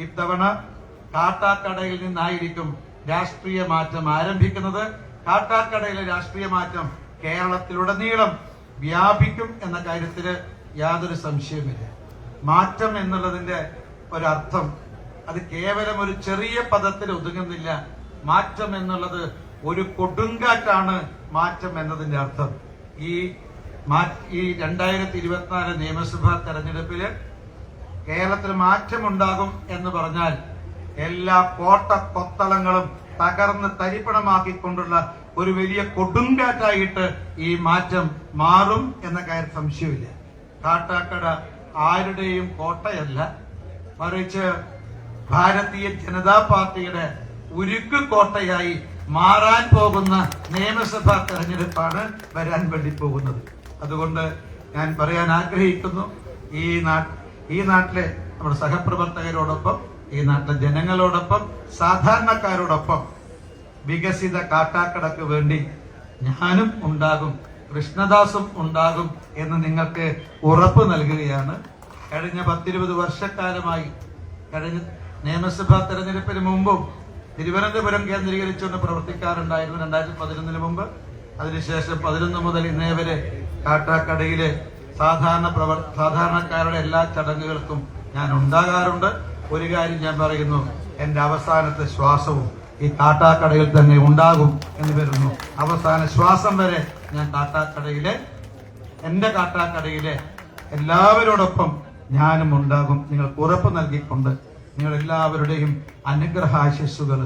ഇത്തവണ കാട്ടാക്കടയിൽ നിന്നായിരിക്കും രാഷ്ട്രീയ മാറ്റം ആരംഭിക്കുന്നത്. കാട്ടാക്കടയിലെ രാഷ്ട്രീയ മാറ്റം കേരളത്തിലുടനീളം വ്യാപിക്കും എന്ന കാര്യത്തിൽ യാതൊരു സംശയവുമില്ല. മാറ്റം എന്നുള്ളതിന്റെ ഒരർത്ഥം അത് കേവലം ഒരു ചെറിയ പദത്തിൽ ഒതുങ്ങുന്നില്ല. മാറ്റം എന്നുള്ളത് ഒരു കൊടുങ്കാറ്റാണ് മാറ്റം എന്നതിന്റെ അർത്ഥം. ഈ 2024 നിയമസഭാ തെരഞ്ഞെടുപ്പില് കേരളത്തിൽ മാറ്റമുണ്ടാകും എന്ന് പറഞ്ഞാൽ എല്ലാ കോട്ട കൊത്തളങ്ങളും തകർന്ന് തരിപ്പണമാക്കിക്കൊണ്ടുള്ള ഒരു വലിയ കൊടുങ്കാറ്റായിട്ട് ഈ മാറ്റം മാറും എന്ന കാര്യം സംശയമില്ല. കാട്ടാക്കട ആരുടെയും കോട്ടയല്ല, മറിച്ച് ഭാരതീയ ജനതാ പാർട്ടിയുടെ ഉരുക്ക് കോട്ടയായി മാറാൻ പോകുന്ന നിയമസഭാ തെരഞ്ഞെടുപ്പാണ് വരാൻ വേണ്ടി പോകുന്നത്. അതുകൊണ്ട് ഞാൻ പറയാൻ ആഗ്രഹിക്കുന്നു, ഈ നാട്ടിലെ നമ്മുടെ സഹപ്രവർത്തകരോടൊപ്പം, ഈ നാട്ടിലെ ജനങ്ങളോടൊപ്പം, സാധാരണക്കാരോടൊപ്പം വികസിത കാട്ടാക്കടക്ക് വേണ്ടി ഞാനും ഉണ്ടാകും, കൃഷ്ണദാസും ഉണ്ടാകും എന്ന് നിങ്ങൾക്ക് ഉറപ്പ് നൽകുകയാണ്. കഴിഞ്ഞ 10-20 വർഷക്കാലമായി, കഴിഞ്ഞ നിയമസഭാ തെരഞ്ഞെടുപ്പിന് മുമ്പും തിരുവനന്തപുരം കേന്ദ്രീകരിച്ചുകൊണ്ട് പ്രവർത്തിക്കാറുണ്ടായിരുന്നു. 2011 മുമ്പ്, അതിനുശേഷം 11 മുതൽ ഇന്നേ വരെ കാട്ടാക്കടയിലെ സാധാരണക്കാരുടെ എല്ലാ ചടങ്ങുകൾക്കും ഞാൻ ഉണ്ടാകാറുണ്ട്. ഒരു കാര്യം ഞാൻ പറയുന്നു, എന്റെ അവസാനത്തെ ശ്വാസവും ഈ കാട്ടാക്കടയിൽ തന്നെ ഉണ്ടാകും എന്ന് വരുന്നു. അവസാന ശ്വാസം വരെ ഞാൻ എന്റെ കാട്ടാക്കടയിലെ എല്ലാവരോടൊപ്പം ഞാനും ഉണ്ടാകും. നിങ്ങൾക്ക് ഉറപ്പ് നൽകിക്കൊണ്ട് നിങ്ങൾ എല്ലാവരുടെയും അനുഗ്രഹാശിസ്സുകൾ,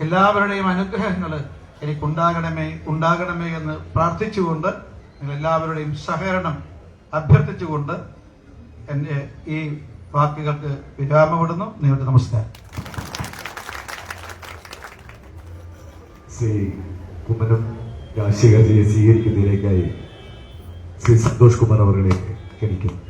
എല്ലാവരുടെയും അനുഗ്രഹങ്ങൾ എനിക്കുണ്ടാകണമേ എന്ന് പ്രാർത്ഥിച്ചുകൊണ്ട്, നിങ്ങൾ എല്ലാവരുടെയും സഹകരണം അഭ്യർത്ഥിച്ചുകൊണ്ട് എന്റെ ഈ വാക്കുകൾക്ക് വിരാമമിടുന്നു. നിങ്ങൾക്ക് നമസ്കാരം. ശ്രീ കുമ്മനം രാജശേഖരജിയെ സ്വീകരിക്കുന്നതിലേക്കായി ശ്രീ സന്തോഷ് കുമാർ അവരെ ക്ഷണിക്കുന്നു.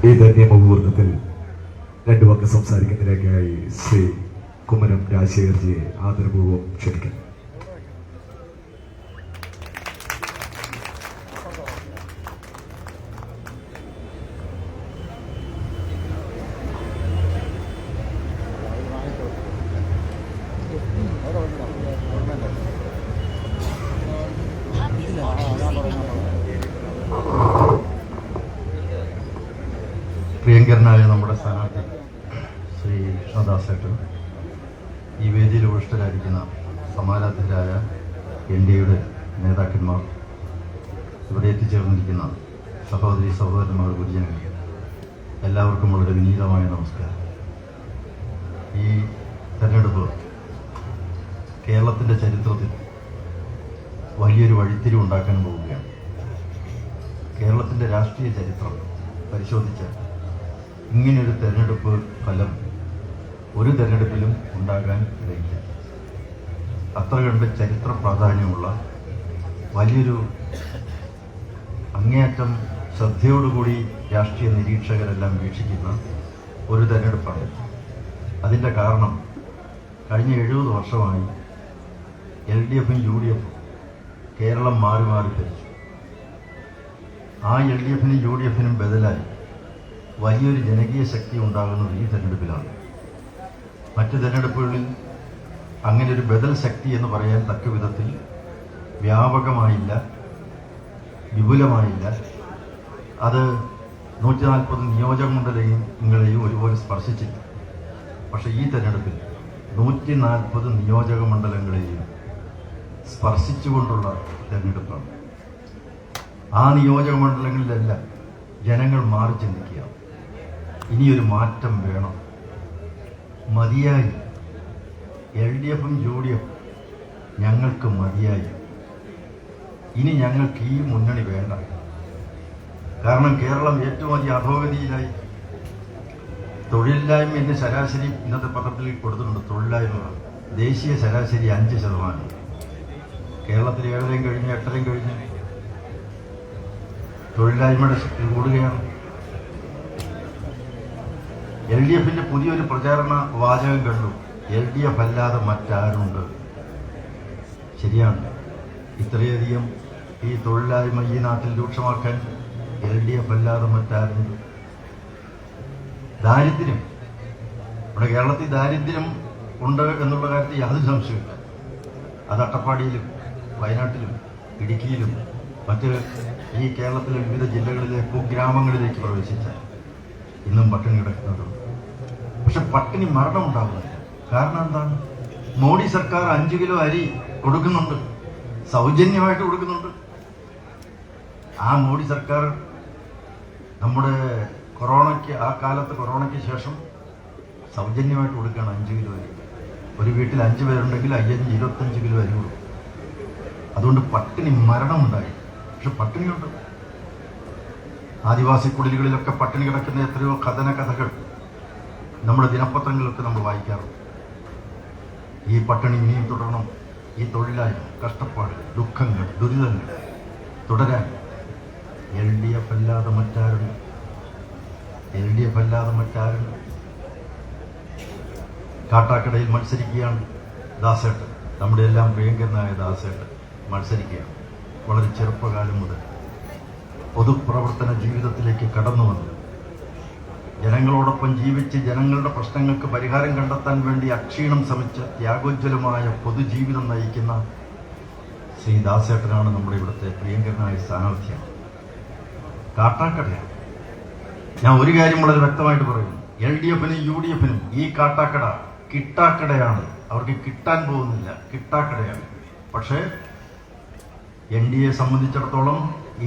ഈ ധന്യമുഹൂർത്തത്തിൽ 2 വാക്ക് സംസാരിക്കുന്നതിലേക്കായി ശ്രീ കുമ്മനം രാജശേഖരജിയെ ആദരപൂർവ്വം ക്ഷണിക്കുന്നു. പ്രിയങ്കരനായ നമ്മുടെ സ്ഥാനാർത്ഥി ശ്രീ കൃഷ്ണദാസേട്ടൻ, ഈ വേദിയിൽ ഉപവിഷ്ടരായിരിക്കുന്ന സമാരാധ്യരായ NDAയുടെ നേതാക്കന്മാർ, ഇവിടെ എത്തിച്ചേർന്നിരിക്കുന്ന സഹോദരി സഹോദരന്മാർ, ഗുരുജനങ്ങൾ, എല്ലാവർക്കും വളരെ വിനീതമായ നമസ്കാരം. ഈ തെരഞ്ഞെടുപ്പ് കേരളത്തിൻ്റെ ചരിത്രത്തിൽ വലിയൊരു വഴിത്തിരിവുണ്ടാക്കാൻ പോവുകയാണ്. കേരളത്തിൻ്റെ രാഷ്ട്രീയ ചരിത്രം പരിശോധിച്ചാൽ ഇങ്ങനെയൊരു തെരഞ്ഞെടുപ്പ് ഫലം ഒരു തെരഞ്ഞെടുപ്പിലും ഉണ്ടാകാൻ ഇടയില്ല. അത്ര കണ്ട് ചരിത്ര പ്രാധാന്യമുള്ള വലിയൊരു, അങ്ങേയറ്റം ശ്രദ്ധയോടുകൂടി രാഷ്ട്രീയ നിരീക്ഷകരെല്ലാം വീക്ഷിക്കുന്ന ഒരു തെരഞ്ഞെടുപ്പാണ്. അതിൻ്റെ കാരണം കഴിഞ്ഞ 70 വർഷമായി LDFും UDFും കേരളം മാറി മാറി ഭരിച്ചു. ആ LDFിനും UDFിനും ബദലായി വലിയൊരു ജനകീയ ശക്തി ഉണ്ടാകുന്നത് ഈ തെരഞ്ഞെടുപ്പിലാണ്. മറ്റ് തെരഞ്ഞെടുപ്പുകളിൽ അങ്ങനെ ഒരു ബദൽ ശക്തി എന്ന് പറയാൻ തക്ക വിധത്തിൽ വ്യാപകമായില്ല, വിപുലമായില്ല. അത് 140 നിയോജക മണ്ഡലങ്ങളെയും ഒരുപോലെ സ്പർശിച്ചില്ല. പക്ഷേ ഈ തെരഞ്ഞെടുപ്പിൽ 140 നിയോജക മണ്ഡലങ്ങളെയും സ്പർശിച്ചുകൊണ്ടുള്ള തെരഞ്ഞെടുപ്പാണ്. ആ നിയോജക മണ്ഡലങ്ങളിലെല്ലാം ജനങ്ങൾ മാറി ചിന്തിക്കുക, ഇനിയൊരു മാറ്റം വേണം, മതിയായി, LDFും UDFും ഞങ്ങൾക്ക് മതിയായി, ഇനി ഞങ്ങൾക്ക് ഈ മുന്നണി വേണ്ട. കാരണം കേരളം ഏറ്റവും അധികം അധോഗതിയിലായി. തൊഴിലില്ലായ്മ എന്ന ശരാശരി ഇന്നത്തെ പത്രത്തിൽ കൊടുത്തിട്ടുണ്ട്. തൊഴിലില്ലായ്മ ദേശീയ ശരാശരി 5%. കേരളത്തിൽ 7 കഴിഞ്ഞ് 8 കഴിഞ്ഞ് തൊഴിലില്ലായ്മയുടെ ശക്തി കൂടുകയാണ്. LDFിന്റെ പുതിയൊരു പ്രചാരണ വാചകം കണ്ടു, LDF അല്ലാതെ മറ്റാരുണ്ട്. ശരിയാണ്, ഇത്രയധികം ഈ തൊഴിലില്ലായ്മ ഈ നാട്ടിൽ രൂക്ഷമാക്കാൻ LDF അല്ലാതെ മറ്റാരുണ്ട്. ദാരിദ്ര്യം, നമ്മുടെ കേരളത്തിൽ ദാരിദ്ര്യം ഉണ്ട് എന്നുള്ള കാര്യത്തിൽ യാതൊരു സംശയമില്ല. അത് അട്ടപ്പാടിയിലും വയനാട്ടിലും ഇടുക്കിയിലും മറ്റ് ഈ കേരളത്തിലെ വിവിധ ജില്ലകളിലെ കുഗ്രാമങ്ങളിലേക്ക് പ്രവേശിച്ചാൽ ഇന്നും പട്ടിണി കിടക്കുന്നുണ്ട്. പക്ഷെ പട്ടിണി മരണം ഉണ്ടാകുന്നില്ല. കാരണം എന്താണ്? മോഡി സർക്കാർ 5 കിലോ അരി കൊടുക്കുന്നുണ്ട്, സൗജന്യമായിട്ട് കൊടുക്കുന്നുണ്ട്. ആ മോഡി സർക്കാർ നമ്മുടെ ആ കാലത്ത് കൊറോണയ്ക്ക് ശേഷം സൗജന്യമായിട്ട് കൊടുക്കുകയാണ് 5 കിലോ അരി. ഒരു വീട്ടിൽ 5 പേരുണ്ടെങ്കിൽ 25 കിലോ അരി കൊടുക്കും. അതുകൊണ്ട് പട്ടിണി മരണമുണ്ടായി. പക്ഷെ പട്ടിണിയുണ്ട്. ആദിവാസി കുടിലുകളിലൊക്കെ പട്ടിണി കിടക്കുന്ന എത്രയോ കഥകൾ നമ്മുടെ ദിനപത്രങ്ങളിലൊക്കെ നമ്മൾ വായിക്കാറുണ്ട്. ഈ പട്ടിണി ഇനിയും തുടരണം. ഈ തൊഴിലായ്മ, കഷ്ടപ്പാട്, ദുഃഖങ്ങൾ, ദുരിതങ്ങൾ തുടരാൻ LDF അല്ലാതെ മറ്റാരുണ്ട്. കാട്ടാക്കടയിൽ മത്സരിക്കുകയാണ് ദാസേട്ടൻ, നമ്മുടെ എല്ലാം പ്രിയങ്കരനായ ദാസേട്ടൻ മത്സരിക്കുകയാണ്. വളരെ ചെറുപ്പകാലം മുതൽ പൊതുപ്രവർത്തന ജീവിതത്തിലേക്ക് കടന്നു വന്നു ജനങ്ങളോടൊപ്പം ജീവിച്ച് ജനങ്ങളുടെ പ്രശ്നങ്ങൾക്ക് പരിഹാരം കണ്ടെത്താൻ വേണ്ടി അക്ഷീണം ശ്രമിച്ച് ത്യാഗോജ്വലമായ പൊതുജീവിതം നയിക്കുന്ന ശ്രീ ദാസേട്ടനാണ് നമ്മുടെ ഇവിടുത്തെ പ്രിയങ്കരനായ സ്ഥാനാർത്ഥിയാണ്. കാട്ടാക്കടയാണ്. ഞാൻ ഒരു കാര്യം വളരെ വ്യക്തമായിട്ട് പറയുന്നു, LDFിനും UDFിനും ഈ കാട്ടാക്കട കിട്ടാക്കടയാണ്. അവർക്ക് കിട്ടാൻ പോകുന്നില്ല, കിട്ടാക്കടയാണ്. പക്ഷേ NDA സംബന്ധിച്ചിടത്തോളം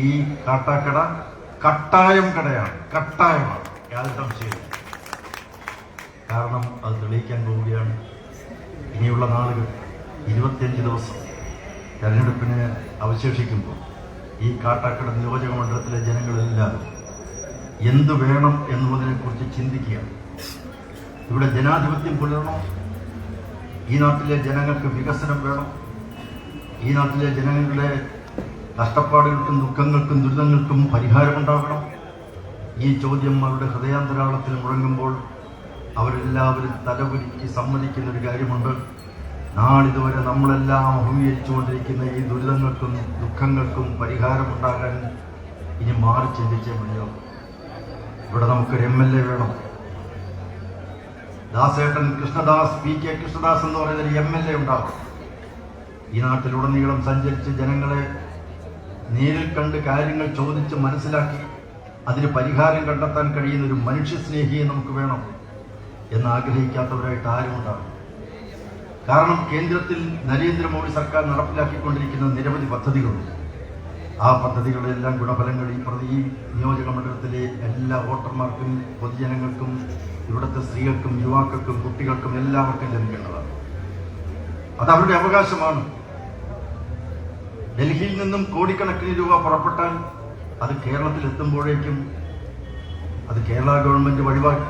ഈ കാട്ടാക്കട കട്ടായം കടയാണ്, കട്ടായമാണ്. യാതൊരു സംശയമില്ല. കാരണം അത് തെളിയിക്കാൻ പോവുകയാണ്. ഇനിയുള്ള നാളുകൾ 25 ദിവസം തെരഞ്ഞെടുപ്പിന് അവശേഷിക്കുമ്പോൾ ഈ കാട്ടാക്കട നിയോജക മണ്ഡലത്തിലെ ജനങ്ങളെല്ലാവരും എന്തു വേണം എന്നുള്ളതിനെക്കുറിച്ച് ചിന്തിക്കുക. ഇവിടെ ജനാധിപത്യം പുലരണം. ഈ നാട്ടിലെ ജനങ്ങൾക്ക് വികസനം വേണം. ഈ നാട്ടിലെ ജനങ്ങളുടെ കഷ്ടപ്പാടുകൾക്കും ദുഃഖങ്ങൾക്കും ദുരിതങ്ങൾക്കും പരിഹാരമുണ്ടാകണം. ഈ ചോദ്യം അവരുടെ ഹൃദയാന്തരാളത്തിൽ മുഴങ്ങുമ്പോൾ അവരെല്ലാവരും തലകുലുക്കി സമ്മതിക്കുന്ന ഒരു കാര്യമുണ്ട്. നാളിതുവരെ നമ്മളെല്ലാം അഭിമുഖീകരിച്ചുകൊണ്ടിരിക്കുന്ന ഈ ദുരിതങ്ങൾക്കും ദുഃഖങ്ങൾക്കും പരിഹാരമുണ്ടാകാൻ ഇനി മാറി ചിന്തിച്ചേ മതിയാവും. ഇവിടെ നമുക്കൊരു MLA വേണം. ദാസേട്ടൻ കൃഷ്ണദാസ്, PK കൃഷ്ണദാസ് എന്ന് പറയുന്ന ഒരു MLA ഉണ്ടാകും. ഈ നാട്ടിലുടനീളം സഞ്ചരിച്ച് ജനങ്ങളെ നേരിൽ കണ്ട് കാര്യങ്ങൾ ചോദിച്ച് മനസ്സിലാക്കി അതിന് പരിഹാരം കണ്ടെത്താൻ കഴിയുന്ന ഒരു മനുഷ്യസ്നേഹിയെ നമുക്ക് വേണം എന്ന് ആഗ്രഹിക്കാത്തവരായിട്ട് ആരും ഉണ്ടാകും. കാരണം കേന്ദ്രത്തിൽ നരേന്ദ്രമോദി സർക്കാർ നടപ്പിലാക്കിക്കൊണ്ടിരിക്കുന്ന നിരവധി പദ്ധതികളുണ്ട്. ആ പദ്ധതികളുടെല്ലാം ഗുണഫലങ്ങൾ ഈ നിയോജക മണ്ഡലത്തിലെ എല്ലാ വോട്ടർമാർക്കും പൊതുജനങ്ങൾക്കും ഇവിടുത്തെ സ്ത്രീകൾക്കും യുവാക്കൾക്കും കുട്ടികൾക്കും എല്ലാവർക്കും ലഭിക്കേണ്ടതാണ്. അത് അവരുടെ അവകാശമാണ്. ഡൽഹിയിൽ നിന്നും കോടിക്കണക്കിന് രൂപ പുറപ്പെട്ടാൽ അത് കേരളത്തിൽ എത്തുമ്പോഴേക്കും അത് കേരള ഗവൺമെന്റ്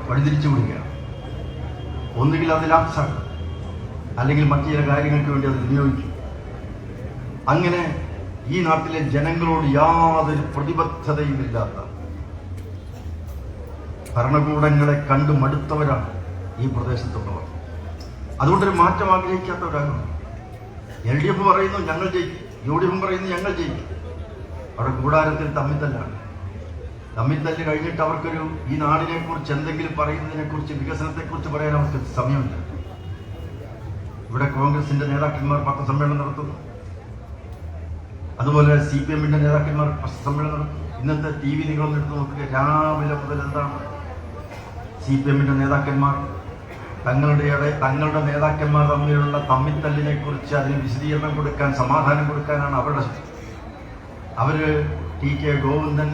വഴിതിരിച്ചു വിടുകയാണ്. ഒന്നുകിൽ അത് ലാപ്സാക്കും, അല്ലെങ്കിൽ മറ്റു ചില കാര്യങ്ങൾക്ക് വേണ്ടി അത് വിനിയോഗിക്കും. അങ്ങനെ ഈ നാട്ടിലെ ജനങ്ങളോട് യാതൊരു പ്രതിബദ്ധതയുമില്ലാത്ത ഭരണകൂടങ്ങളെ കണ്ടു മടുത്തവരാണ് ഈ പ്രദേശത്തുള്ളവർ. അതുകൊണ്ടൊരു മാറ്റം ആഗ്രഹിക്കാത്തവരാണ്. LDF പറയുന്നു ഞങ്ങൾ ജയിക്കും, UDF പറയുന്നു ഞങ്ങൾ ജയിക്കും. അവിടെ കൂടാരത്തിൽ തമ്മിത്തല്ലാണ്. തമ്മിത്തല്ല് കഴിഞ്ഞിട്ട് അവർക്കൊരു ഈ നാടിനെ കുറിച്ച് എന്തെങ്കിലും പറയുന്നതിനെ കുറിച്ച്, വികസനത്തെ കുറിച്ച് പറയാൻ അവർക്ക് സമയമില്ല. ഇവിടെ കോൺഗ്രസിന്റെ നേതാക്കന്മാർ പത്രസമ്മേളനം നടത്തുന്നു, അതുപോലെ CPM-ന്റെ നേതാക്കന്മാർ പത്രസമ്മേളനം നടത്തുന്നു. ഇന്നത്തെ TV നിങ്ങളൊന്നും എടുത്ത് നോക്കുക, രാവിലെ മുതൽ എന്താണ് CPM-ന്റെ നേതാക്കന്മാർ തങ്ങളുടെ നേതാക്കന്മാർ തമ്മിലുള്ള തമ്മിത്തല്ലിനെ കുറിച്ച് അതിന് വിശദീകരണം കൊടുക്കാൻ, സമാധാനം കൊടുക്കാനാണ് അവരുടെ ശ്രമം. അവര് TK ഗോവിന്ദൻ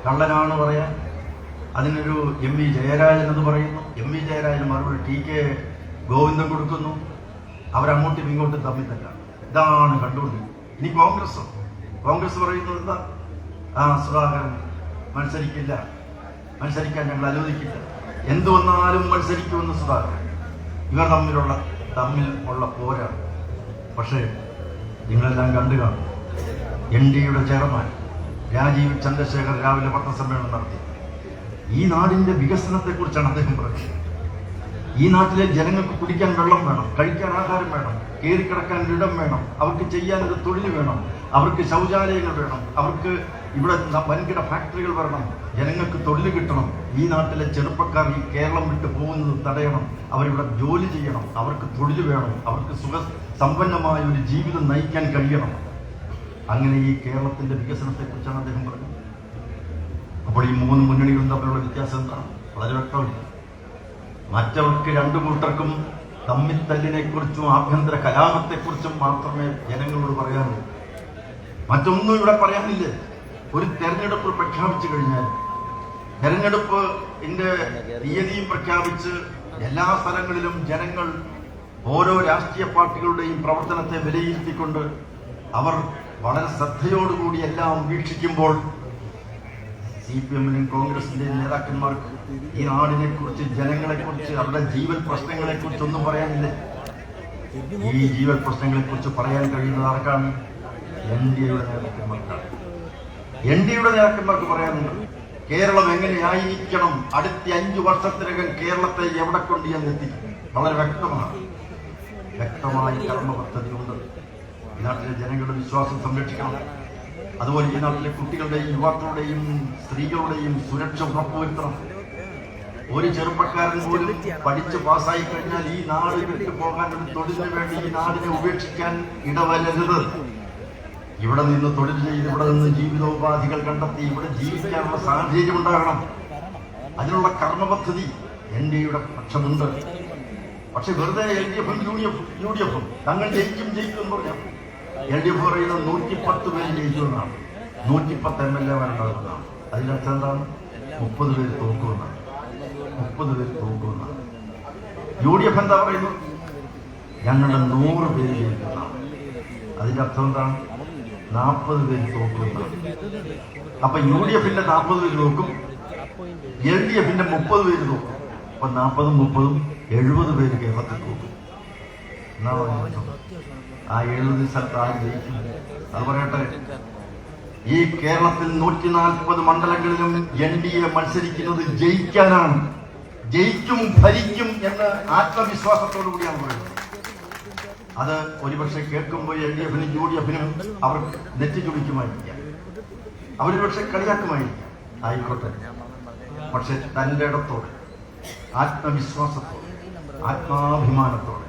കള്ളനാണ് പറയാൻ, അതിനൊരു MV ജയരാജൻ എന്ന് പറയുന്നു. MV ജയരാജൻ മറുപടി TK ഗോവിന്ദൻ കൊടുക്കുന്നു. അവരങ്ങോട്ടും ഇങ്ങോട്ടും തമ്മിത്തല്ലാണ്. ഇതാണ് കണ്ടുകൊണ്ടിരിക്കുന്നത്. ഇനി കോൺഗ്രസ് പറയുന്നത് എന്താ? സുധാകരൻ മത്സരിക്കില്ല, മത്സരിക്കാൻ ഞങ്ങൾ അനുവദിക്കില്ല, എന്തു വന്നാലും മത്സരിക്കുമെന്ന് സുധാകരൻ. ഇവർ തമ്മിലുള്ള പോരാണ്. പക്ഷേ നിങ്ങളെല്ലാം കണ്ടു കാണും, NDയുടെ ചെയർമാൻ രാജീവ് ചന്ദ്രശേഖർ രാവിലെ പത്രസമ്മേളനം നടത്തി. ഈ നാടിന്റെ വികസനത്തെക്കുറിച്ചാണ് അദ്ദേഹം പറഞ്ഞത്. ഈ നാട്ടിലെ ജനങ്ങൾക്ക് കുടിക്കാൻ വെള്ളം വേണം, കഴിക്കാൻ ആഹാരം വേണം, കയറിക്കിടക്കാൻ ഇടം വേണം, അവർക്ക് ചെയ്യാൻ ഒരു തൊഴിൽ വേണം, അവർക്ക് ശൗചാലയങ്ങൾ വേണം, അവർക്ക് ഇവിടെ വൻകിട ഫാക്ടറികൾ വരണം, ജനങ്ങൾക്ക് തൊഴിൽ കിട്ടണം. ഈ നാട്ടിലെ ചെറുപ്പക്കാർ ഈ കേരളം വിട്ട് പോകുന്നത് തടയണം, അവരിവിടെ ജോലി ചെയ്യണം, അവർക്ക് തൊഴിൽ വേണം, അവർക്ക് സമ്പന്നമായ ഒരു ജീവിതം നയിക്കാൻ കഴിയണം. അങ്ങനെ ഈ കേരളത്തിന്റെ വികസനത്തെക്കുറിച്ചാണ് അദ്ദേഹം പറഞ്ഞത്. അപ്പോൾ ഈ മൂന്ന് മുന്നണികളും തമ്മിലുള്ള വ്യത്യാസം എന്താണ്? വളരെ വ്യക്തമില്ല. മറ്റവർക്ക് രണ്ടു കൂട്ടർക്കും തമ്മിത്തല്ലിനെ കുറിച്ചും ആഭ്യന്തര കലാപത്തെക്കുറിച്ചും മാത്രമേ ജനങ്ങളോട് പറയാനുള്ളൂ. മറ്റൊന്നും ഇവിടെ പറയാനില്ല. ഒരു തെരഞ്ഞെടുപ്പ് പ്രഖ്യാപിച്ചു കഴിഞ്ഞാൽ തെരഞ്ഞെടുപ്പിന്റെ തീയതിയും പ്രഖ്യാപിച്ച് എല്ലാ സ്ഥലങ്ങളിലും ജനങ്ങൾ ഓരോ രാഷ്ട്രീയ പാർട്ടികളുടെയും പ്രവർത്തനത്തെ വിലയിരുത്തിക്കൊണ്ട് അവർ വളരെ ശ്രദ്ധയോടുകൂടി എല്ലാം വീക്ഷിക്കുമ്പോൾ CPM-നും കോൺഗ്രസിന്റെയും നേതാക്കന്മാർക്ക് ഈ നാടിനെ കുറിച്ച്, ജനങ്ങളെ കുറിച്ച്, അവരുടെ ജീവൽ പ്രശ്നങ്ങളെ കുറിച്ച് ഒന്നും പറയാനില്ല. ഈ ജീവൽ പ്രശ്നങ്ങളെ കുറിച്ച് പറയാൻ കഴിയുന്നത് ആർക്കാണ്? NDയുടെ നേതാക്കന്മാർക്കാണ്. NDയുടെ നേതാക്കന്മാർക്ക് പറയാനുണ്ട്, കേരളം എങ്ങനെയായിരിക്കണം, അടുത്ത 5 വർഷത്തിനകം കേരളത്തെ എവിടെ കൊണ്ട് ഞാൻ എത്തിക്കും. വളരെ വ്യക്തമായ കർമ്മ പദ്ധതിയുണ്ട്. ഈ നാട്ടിലെ ജനങ്ങളുടെ വിശ്വാസം സംരക്ഷിക്കണം. അതുപോലെ ഈ നാട്ടിലെ കുട്ടികളുടെയും യുവാക്കളുടെയും സ്ത്രീകളുടെയും സുരക്ഷ ഉറപ്പുവരുത്തണം. ഒരു ചെറുപ്പക്കാരൻ പോലും പഠിച്ച് പാസ്സായി കഴിഞ്ഞാൽ ഈ നാട് വിട്ടുപോകാൻ, ഒരു തൊഴിലിന് വേണ്ടി ഈ നാടിനെ ഉപേക്ഷിക്കാൻ ഇടവരരുത്. ഇവിടെ നിന്ന് തൊഴിൽ ചെയ്ത്, ഇവിടെ നിന്ന് ജീവിതോപാധികൾ കണ്ടെത്തി ഇവിടെ ജീവിക്കാനുള്ള സാഹചര്യം ഉണ്ടാകണം. അതിനുള്ള കർമ്മപദ്ധതി NDയുടെ പക്ഷമുണ്ട്. പക്ഷെ വെറുതെ LDF-ഉം UDF-ഉം തങ്ങൾ ജയിക്കും എന്ന് പറഞ്ഞാൽ LDF പറയുന്നത് 110 പേര് ജയിക്കുമെന്നാണ്, 110 MLA-മാരുണ്ടാകുമെന്നാണ്. അതിനർത്ഥം എന്താണ്? 30 പേര് തോക്കുമെന്നാണ്. UDF എന്താ പറയുന്നത്? ഞങ്ങളുടെ 100 പേര് ജയിക്കുന്നതാണ്. അതിന്റെ അർത്ഥം എന്താണ്? 40 പേര് തോക്കുമെന്നാണ്. അപ്പൊ UDF-ന്റെ 40 പേര് തോക്കും, LDF-ന്റെ 30 പേര് തോക്കും. അപ്പൊ 40-ഉം 30-ഉം 70 പേര് കേരളത്തിൽ തോക്കും. എന്നാണ് ആ 70 സ്ഥലത്ത് ആര് ജയിക്കും? അത് പറയട്ടെ. ഈ കേരളത്തിൽ 140 മണ്ഡലങ്ങളിലും NDA മത്സരിക്കുന്നത് ജയിക്കാനാണ്. ജയിക്കും, ഭരിക്കും എന്ന് ആത്മവിശ്വാസത്തോടു കൂടിയാണ് പറയുന്നത്. അത് ഒരുപക്ഷെ കേൾക്കുമ്പോൾ LDF-നും UDF-നും അവർ നെറ്റിച്ചുടിക്കുമായിരിക്കാം, അവരൊരുപക്ഷെ കളിയാക്കുമായിരിക്കാം. ആയിക്കോട്ടെ. പക്ഷെ തന്റെ ഇടത്തോടെ, ആത്മവിശ്വാസത്തോടെ, ആത്മാഭിമാനത്തോടെ,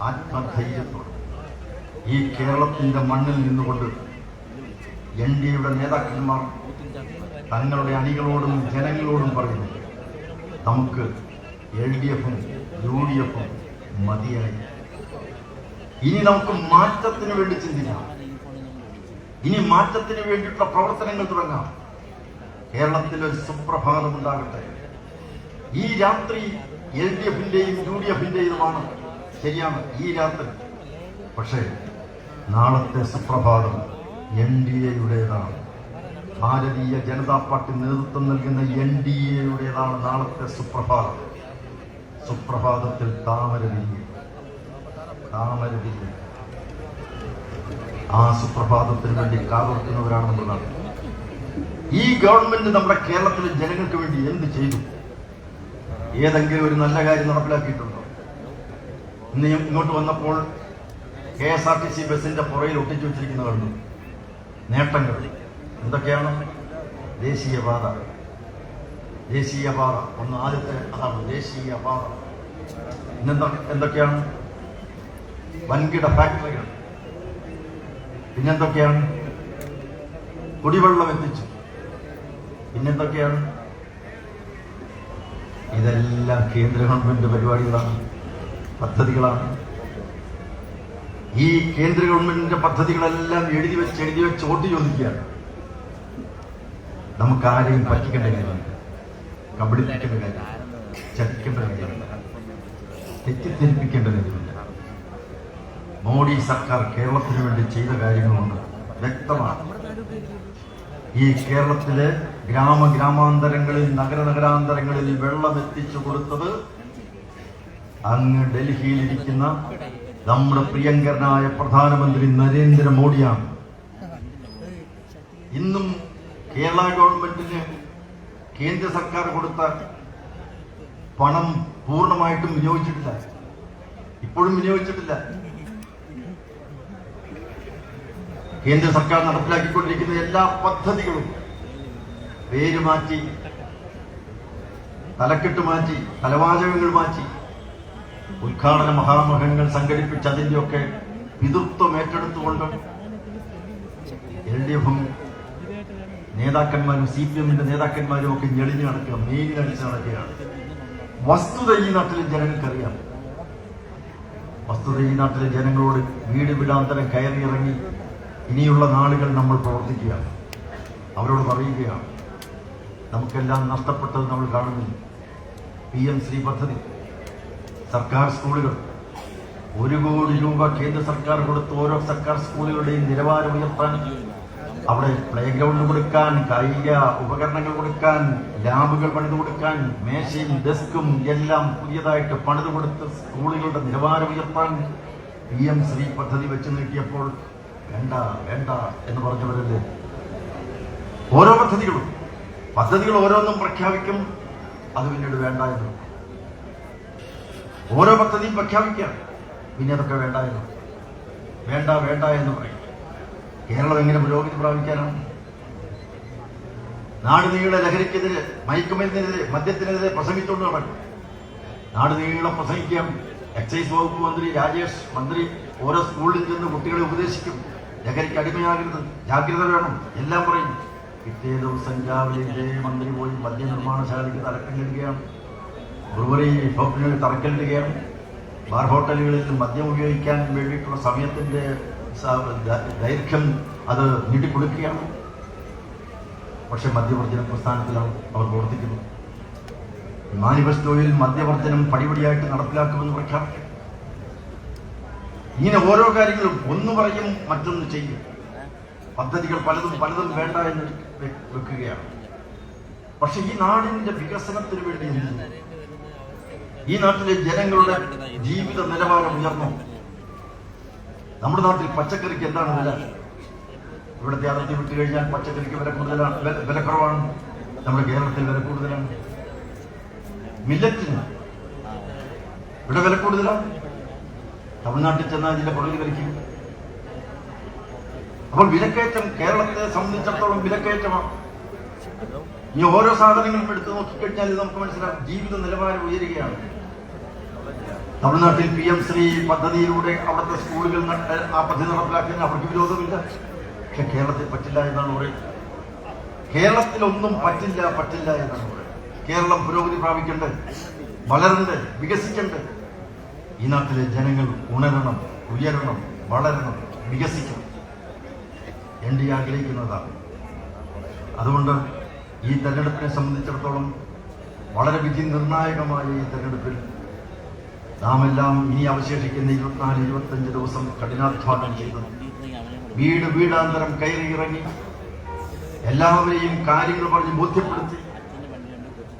ആത്മധൈര്യത്തോടെ ഈ കേരളത്തിന്റെ മണ്ണിൽ നിന്നുകൊണ്ട് NDയുടെ നേതാക്കന്മാർ തങ്ങളുടെ അണികളോടും ജനങ്ങളോടും പറയുന്നു, നമുക്ക് LDF-ഉം UDF-ഉം മതിയായി. ഇനി നമുക്ക് മാറ്റത്തിന് വേണ്ടി ചിന്തിക്കാം. ഇനി മാറ്റത്തിന് വേണ്ടിയിട്ടുള്ള പ്രവർത്തനങ്ങൾ തുടങ്ങാം. കേരളത്തിൽ ഒരു സുപ്രഭാതം ഉണ്ടാകട്ടെ. ഈ രാത്രി LDF-ന്റെയും UDF-ന്റെയുമാണ്, ശരിയാണ്, ഈ രാത്രി. പക്ഷേ നാളത്തെ സുപ്രഭാതം NDAയുടേതാണ്. ഭാരതീയ ജനതാ പാർട്ടി നേതൃത്വം നൽകുന്ന NDAയുടേതാണ് നാളത്തെ സുപ്രഭാതം. സുപ്രഭാതത്തിൽ താമരവില്ല്. ആ സുപ്രഭാതത്തിന് വേണ്ടി കാതോർക്കുന്നവരാണ് നമ്മളാണ്. ഈ ഗവൺമെന്റ് നമ്മുടെ കേരളത്തിലെ ജനങ്ങൾക്ക് വേണ്ടി എന്ത് ചെയ്തു? ഏതെങ്കിലും ഒരു നല്ല കാര്യം നടപ്പിലാക്കിയിട്ടുണ്ടോ? ഇന്ന് ഇങ്ങോട്ട് വന്നപ്പോൾ KSRTC ബസിന്റെ പുറയിൽ ഒട്ടിച്ചു വെച്ചിരിക്കുന്ന കണ്ടു. നേട്ടങ്ങൾ എന്തൊക്കെയാണ്? ദേശീയപാത ഒന്ന് ആദ്യത്തെ അതാണ് ദേശീയപാത. എന്തൊക്കെയാണ്? വൻകിട ഫാക്ടറികൾ. പിന്നെന്തൊക്കെയാണ്? കുടിവെള്ളം എത്തിച്ചു. പിന്നെന്തൊക്കെയാണ്? ഇതെല്ലാം കേന്ദ്ര ഗവൺമെന്റ് പരിപാടികളാണ്, പദ്ധതികളാണ്. ഈ കേന്ദ്ര ഗവൺമെന്റിന്റെ പദ്ധതികളെല്ലാം എഴുതി വെച്ച് വോട്ട് ചോദിക്കുകയാണ്. നമുക്ക് ആരെയും പറ്റിക്കേണ്ട കാര്യമില്ല, കബളിപ്പിക്കേണ്ട കാര്യമില്ല, ചതിക്കേണ്ട കാര്യമില്ല, തെറ്റിദ്ധരിപ്പിക്കേണ്ട കാര്യമില്ല. മോഡി സർക്കാർ കേരളത്തിന് വേണ്ടി ചെയ്ത കാര്യങ്ങളുണ്ട്, വ്യക്തമാണ്. ഈ കേരളത്തിലെ ഗ്രാമാന്തരങ്ങളിൽ നഗരാന്തരങ്ങളിൽ വെള്ളം എത്തിച്ചു കൊടുത്തത് അങ്ങ് ഡൽഹിയിലിരിക്കുന്ന നമ്മുടെ പ്രിയങ്കരനായ പ്രധാനമന്ത്രി നരേന്ദ്രമോദിയാണ്. ഇന്നും കേരള ഗവൺമെന്റിന് കേന്ദ്ര സർക്കാർ കൊടുത്ത പണം പൂർണ്ണമായിട്ടും വിനിയോഗിച്ചിട്ടില്ല, ഇപ്പോഴും വിനിയോഗിച്ചിട്ടില്ല. കേന്ദ്ര സർക്കാർ നടപ്പിലാക്കിക്കൊണ്ടിരിക്കുന്ന എല്ലാ പദ്ധതികളും പേര് മാറ്റി, തലക്കെട്ട് മാറ്റി, തലവാചകങ്ങൾ മാറ്റി, ഉദ്ഘാടന മഹാമഹങ്ങൾ സംഘടിപ്പിച്ച് അതിന്റെയൊക്കെ പിതൃത്വം ഏറ്റെടുത്തുകൊണ്ട് LDFും നേതാക്കന്മാരും CPMന്റെ നേതാക്കന്മാരും ഒക്കെ ഞെളിഞ്ഞു നടക്കുക, മെയിലടിച്ച് നടക്കുകയാണ്. വസ്തുത ഈ നാട്ടിലെ ജനങ്ങൾക്കറിയാം. വസ്തുത ഈ നാട്ടിലെ ജനങ്ങളോട് വീട് വീടാന്തരം കയറിയിറങ്ങി ഇനിയുള്ള നാളുകൾ നമ്മൾ പ്രവർത്തിക്കുകയാണ്. അവരോട് പറയുകയാണ്, നമുക്കെല്ലാം നഷ്ടപ്പെട്ടത് നമ്മൾ കാണുന്നില്ല. PM ശ്രീ പദ്ധതി, സർക്കാർ സ്കൂളുകൾ 1 കോടി രൂപ കേന്ദ്ര സർക്കാർ കൊടുത്ത് ഓരോ സർക്കാർ സ്കൂളുകളുടെയും നിലവാരം ഉയർത്താൻ, അവിടെ പ്ലേ ഗ്രൗണ്ട് കൊടുക്കാൻ, കായിക ഉപകരണങ്ങൾ കൊടുക്കാൻ, ലാബുകൾ പണിത് കൊടുക്കാൻ, മേശയും ഡെസ്കും എല്ലാം പുതിയതായിട്ട് പണിത് കൊടുത്ത് സ്കൂളുകളുടെ നിലവാരം ഉയർത്താൻ PM ശ്രീ പദ്ധതി വെച്ച് നീട്ടിയപ്പോൾ വേണ്ട വേണ്ട എന്ന് പറഞ്ഞവരല്ലേ. ഓരോ പദ്ധതികൾ ഓരോന്നും പ്രഖ്യാപിക്കും, അത് പിന്നീട് വേണ്ട എന്ന്. ഓരോ പദ്ധതിയും പ്രഖ്യാപിക്കാം, പിന്നെ അതൊക്കെ വേണ്ട എന്ന് പറയും. കേരളം എങ്ങനെ പുരോഗതി പ്രാപിക്കാനാണ്? നാട് നീളെ ലഹരിക്കെതിരെ, മയക്കുമരുന്നിനെതിരെ, മദ്യത്തിനെതിരെ പ്രസംഗിച്ചുകൊണ്ട് നടക്കും. നാട് നീളം പ്രസംഗിക്കാം. എക്സൈസ് വകുപ്പ് മന്ത്രി രാജേഷ് മന്ത്രി ഓരോ സ്കൂളിൽ ചെന്ന് കുട്ടികളെ ഉപദേശിക്കും, ലഹരിക്ക് അടിമയാകരുത്, ജാഗ്രത വേണം, എല്ലാം പറയും. പിറ്റേ ദിവസം രാവിലെ ഇതേ മന്ത്രി പോയി മദ്യനിർമ്മാണശാലയ്ക്ക് തറക്കല്ലിടുകയാണ്, ബ്രുവറി ഷോപ്പിന് തറക്കല്ലിടുകയാണ്, ബാർ ഹോട്ടലുകളിൽ മദ്യം ഉപയോഗിക്കാൻ വേണ്ടിയിട്ടുള്ള സമയത്തിന്റെ ദൈർഘ്യം അത് നീട്ടിക്കൊടുക്കുകയാണ്. പക്ഷെ മദ്യവർജന പ്രസ്ഥാനത്തിലാണ് അവർ പ്രവർത്തിക്കുന്നത്. മാനിഫെസ്റ്റോയിൽ മദ്യവർജനം പടിപടിയായിട്ട് നടപ്പിലാക്കുമെന്ന് പ്രഖ്യാപിക്കും. ഇങ്ങനെ ഓരോ കാര്യങ്ങളും ഒന്ന് പറയും, മറ്റൊന്ന് ചെയ്യും. പദ്ധതികൾ പലതും വേണ്ട എന്ന് വെക്കുകയാണ്. പക്ഷെ ഈ നാടിന്റെ വികസനത്തിന് വേണ്ടി ഈ നാട്ടിലെ ജനങ്ങളുടെ ജീവിത നിലവാരം ഉയർന്നു. നമ്മുടെ നാട്ടിൽ പച്ചക്കറിക്ക് എന്താണ് വില? ഇവിടുത്തെ അതിർത്തി വിട്ടു കഴിഞ്ഞാൽ പച്ചക്കറിക്ക് വില കുറവാണ്. നമ്മുടെ കേരളത്തിൽ വില കൂടുതലാണ്. മില്ലറ്റിന് ഇവിടെ വില കൂടുതലാണ്. തമിഴ്നാട്ടിൽ ചെന്നാൽ ഇതിന്റെ പുറകിൽ വലിക്കും. അപ്പോൾ വിലക്കയറ്റം കേരളത്തെ സംബന്ധിച്ചിടത്തോളം വിലക്കയറ്റമാണ്. ഈ ഓരോ സാധനങ്ങളും എടുത്ത് നോക്കിക്കഴിഞ്ഞാൽ നമുക്ക് മനസ്സിലാവും ജീവിത നിലവാരം ഉയരുകയാണ്. തമിഴ്നാട്ടിൽ PM ശ്രീ പദ്ധതിയിലൂടെ അവിടുത്തെ സ്കൂളുകൾ ആ പദ്ധതി നടപ്പിലാക്കാൻ അവർക്ക് വിരോധമില്ല. പക്ഷെ കേരളത്തിൽ പറ്റില്ല എന്നാണ് പറയുന്നത്. കേരളത്തിലൊന്നും പറ്റില്ല എന്നാണ് പറയുന്നത്. കേരളം പുരോഗതി പ്രാപിക്കേണ്ടത്, വളരേണ്ടത്, വികസിക്കേണ്ടത്. ഈ നാട്ടിലെ ജനങ്ങൾ ഉണരണം, ഉയരണം, വളരണം, വികസിക്കണം. ND ആഗ്രഹിക്കുന്നതാണ്. അതുകൊണ്ട് ഈ തെരഞ്ഞെടുപ്പിനെ സംബന്ധിച്ചിടത്തോളം വളരെ വിധി നിർണായകമായ ഈ തെരഞ്ഞെടുപ്പിൽ നാം എല്ലാം ഇനി അവശേഷിക്കുന്ന 24-25 ദിവസം കഠിനാധ്വാനം ചെയ്ത് വീടാന്തരം കയറിയിറങ്ങി എല്ലാവരെയും കാര്യങ്ങൾ പറഞ്ഞ് ബോധ്യപ്പെടുത്തി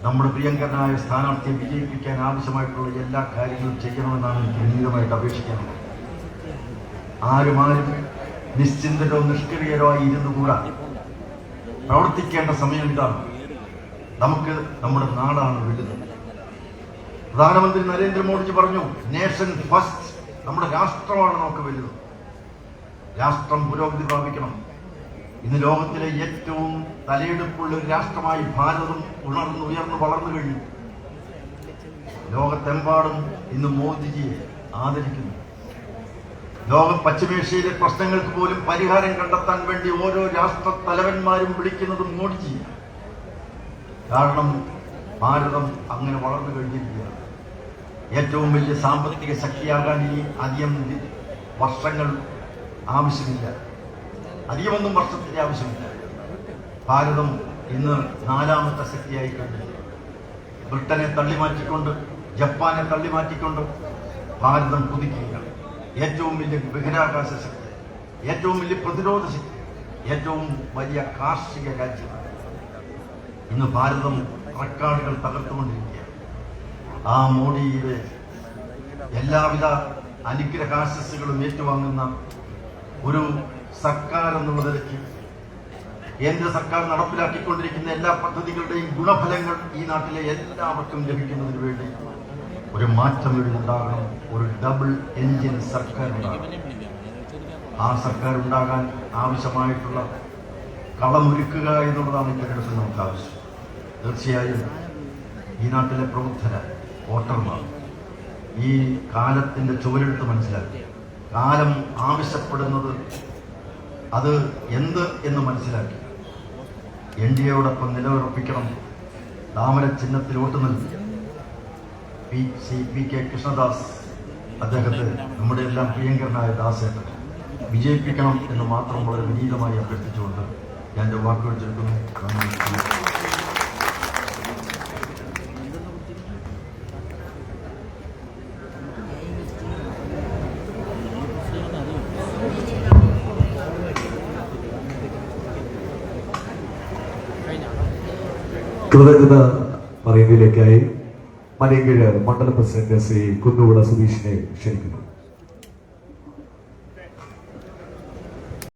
നമ്മുടെ പ്രിയങ്കരനായ സ്ഥാനാർത്ഥിയെ വിജയിപ്പിക്കാൻ ആവശ്യമായിട്ടുള്ള എല്ലാ കാര്യങ്ങളും ചെയ്യണമെന്നാണ് എനിക്ക് വിനീതമായിട്ട് അപേക്ഷിക്കാനുള്ളത്. ആരും നിശ്ചിന്തരോ നിഷ്ക്രിയരോ ആയി ഇരുന്നുകൂടാ. പ്രവർത്തിക്കേണ്ട സമയം ഇതാണ്. നമുക്ക് നമ്മുടെ നാടാണ് വലുത്. പ്രധാനമന്ത്രി നരേന്ദ്രമോദി പറഞ്ഞു, നേഷൻ ഫസ്റ്റ്, നമ്മുടെ രാഷ്ട്രമാണ് നമുക്ക് വലുത്. രാഷ്ട്രം പുരോഗതി പ്രാപിക്കണം. ഇന്ന് ലോകത്തിലെ ഏറ്റവും തലയെടുപ്പുള്ള ഒരു രാഷ്ട്രമായി ഭാരതം ഉയർന്നു വളർന്നു കഴിഞ്ഞു. ലോകത്തെമ്പാടും ഇന്ന് മോദിജിയെ ആദരിക്കുന്നു. ലോകം പശ്ചിമേഷ്യയിലെ പ്രശ്നങ്ങൾക്ക് പോലും പരിഹാരം കണ്ടെത്താൻ വേണ്ടി ഓരോ രാഷ്ട്ര തലവന്മാരും വിളിക്കുന്നത് മോദിജി. കാരണം ഭാരതം അങ്ങനെ വളർന്നു കഴിഞ്ഞിരിക്കുകയാണ്. ഏറ്റവും വലിയ സാമ്പത്തിക ശക്തിയാകാൻ ഇനി അധികം വർഷങ്ങൾ ആവശ്യമില്ല, അധികമൊന്നും വർഷത്തിന്റെ ആവശ്യമില്ല. ഭാരതം ഇന്ന് 4ാമത്തെ ശക്തിയായി കഴിഞ്ഞു. ബ്രിട്ടനെ തള്ളിമാറ്റിക്കൊണ്ട്, ജപ്പാനെ തള്ളിമാറ്റിക്കൊണ്ട് ഭാരതം കുതിക്കുകയാണ്. ഏറ്റവും വലിയ ബഹിരാകാശ ശക്തി, ഏറ്റവും വലിയ പ്രതിരോധ ശക്തി, ഏറ്റവും വലിയ കാർഷിക രാജ്യമാണ്. ഇന്ന് ഭാരതം റെക്കോർഡുകൾ തകർത്തുകൊണ്ടിരിക്കുകയാണ്. ആ മോഡിയുടെ എല്ലാവിധ അനുഗ്രഹാശസ്സുകളും ഏറ്റുവാങ്ങുന്ന ഒരു സർക്കാർ എന്നുള്ള നിലയ്ക്ക് കേന്ദ്ര സർക്കാർ നടപ്പിലാക്കിക്കൊണ്ടിരിക്കുന്ന എല്ലാ പദ്ധതികളുടെയും ഗുണഫലങ്ങൾ ഈ നാട്ടിലെ എല്ലാവർക്കും ലഭിക്കുന്നതിന് വേണ്ടി ഒരു മാറ്റം ഇവിടെ ഉണ്ടാകണം. ഒരു ഡബിൾ എൻജിൻ സർക്കാർ ഉണ്ടാകണം. ആ സർക്കാർ ഉണ്ടാകാൻ ആവശ്യമായിട്ടുള്ള കളമൊരുക്കുക എന്നുള്ളതാണ് ഈ തെരഞ്ഞെടുപ്പിൽ നമുക്ക് ആവശ്യം. തീർച്ചയായും ഈ നാട്ടിലെ പ്രബുദ്ധരായ വോട്ടർമാർ ഈ കാലത്തിന്റെ ചുവരെടുത്ത് മനസ്സിലാക്കി, കാലം ആവശ്യപ്പെടുന്നത് അത് എന്ത് എന്ന് മനസ്സിലാക്കി NDAയോടൊപ്പം നിലയുറപ്പിക്കണം. താമര ചിഹ്നത്തിൽ വോട്ട് നൽകി PK കൃഷ്ണദാസ്, അദ്ദേഹത്തെ നമ്മുടെ എല്ലാം പ്രിയങ്കരനായ ദാസേട്ടൻ വിജയിപ്പിക്കണം എന്ന് മാത്രം വളരെ വിനീതമായി അഭ്യർത്ഥിച്ചുകൊണ്ട് ഞാൻ എൻ്റെ വാക്കുകൾ ചുരുക്കുന്നു. കൃതജ്ഞത പറയുന്നതിലേക്കായി മലയങ്കീഴ് മണ്ഡലം പ്രസിഡന്റ് ശ്രീ കുന്നുവിള സുധീഷിനെ ക്ഷണിക്കുന്നു.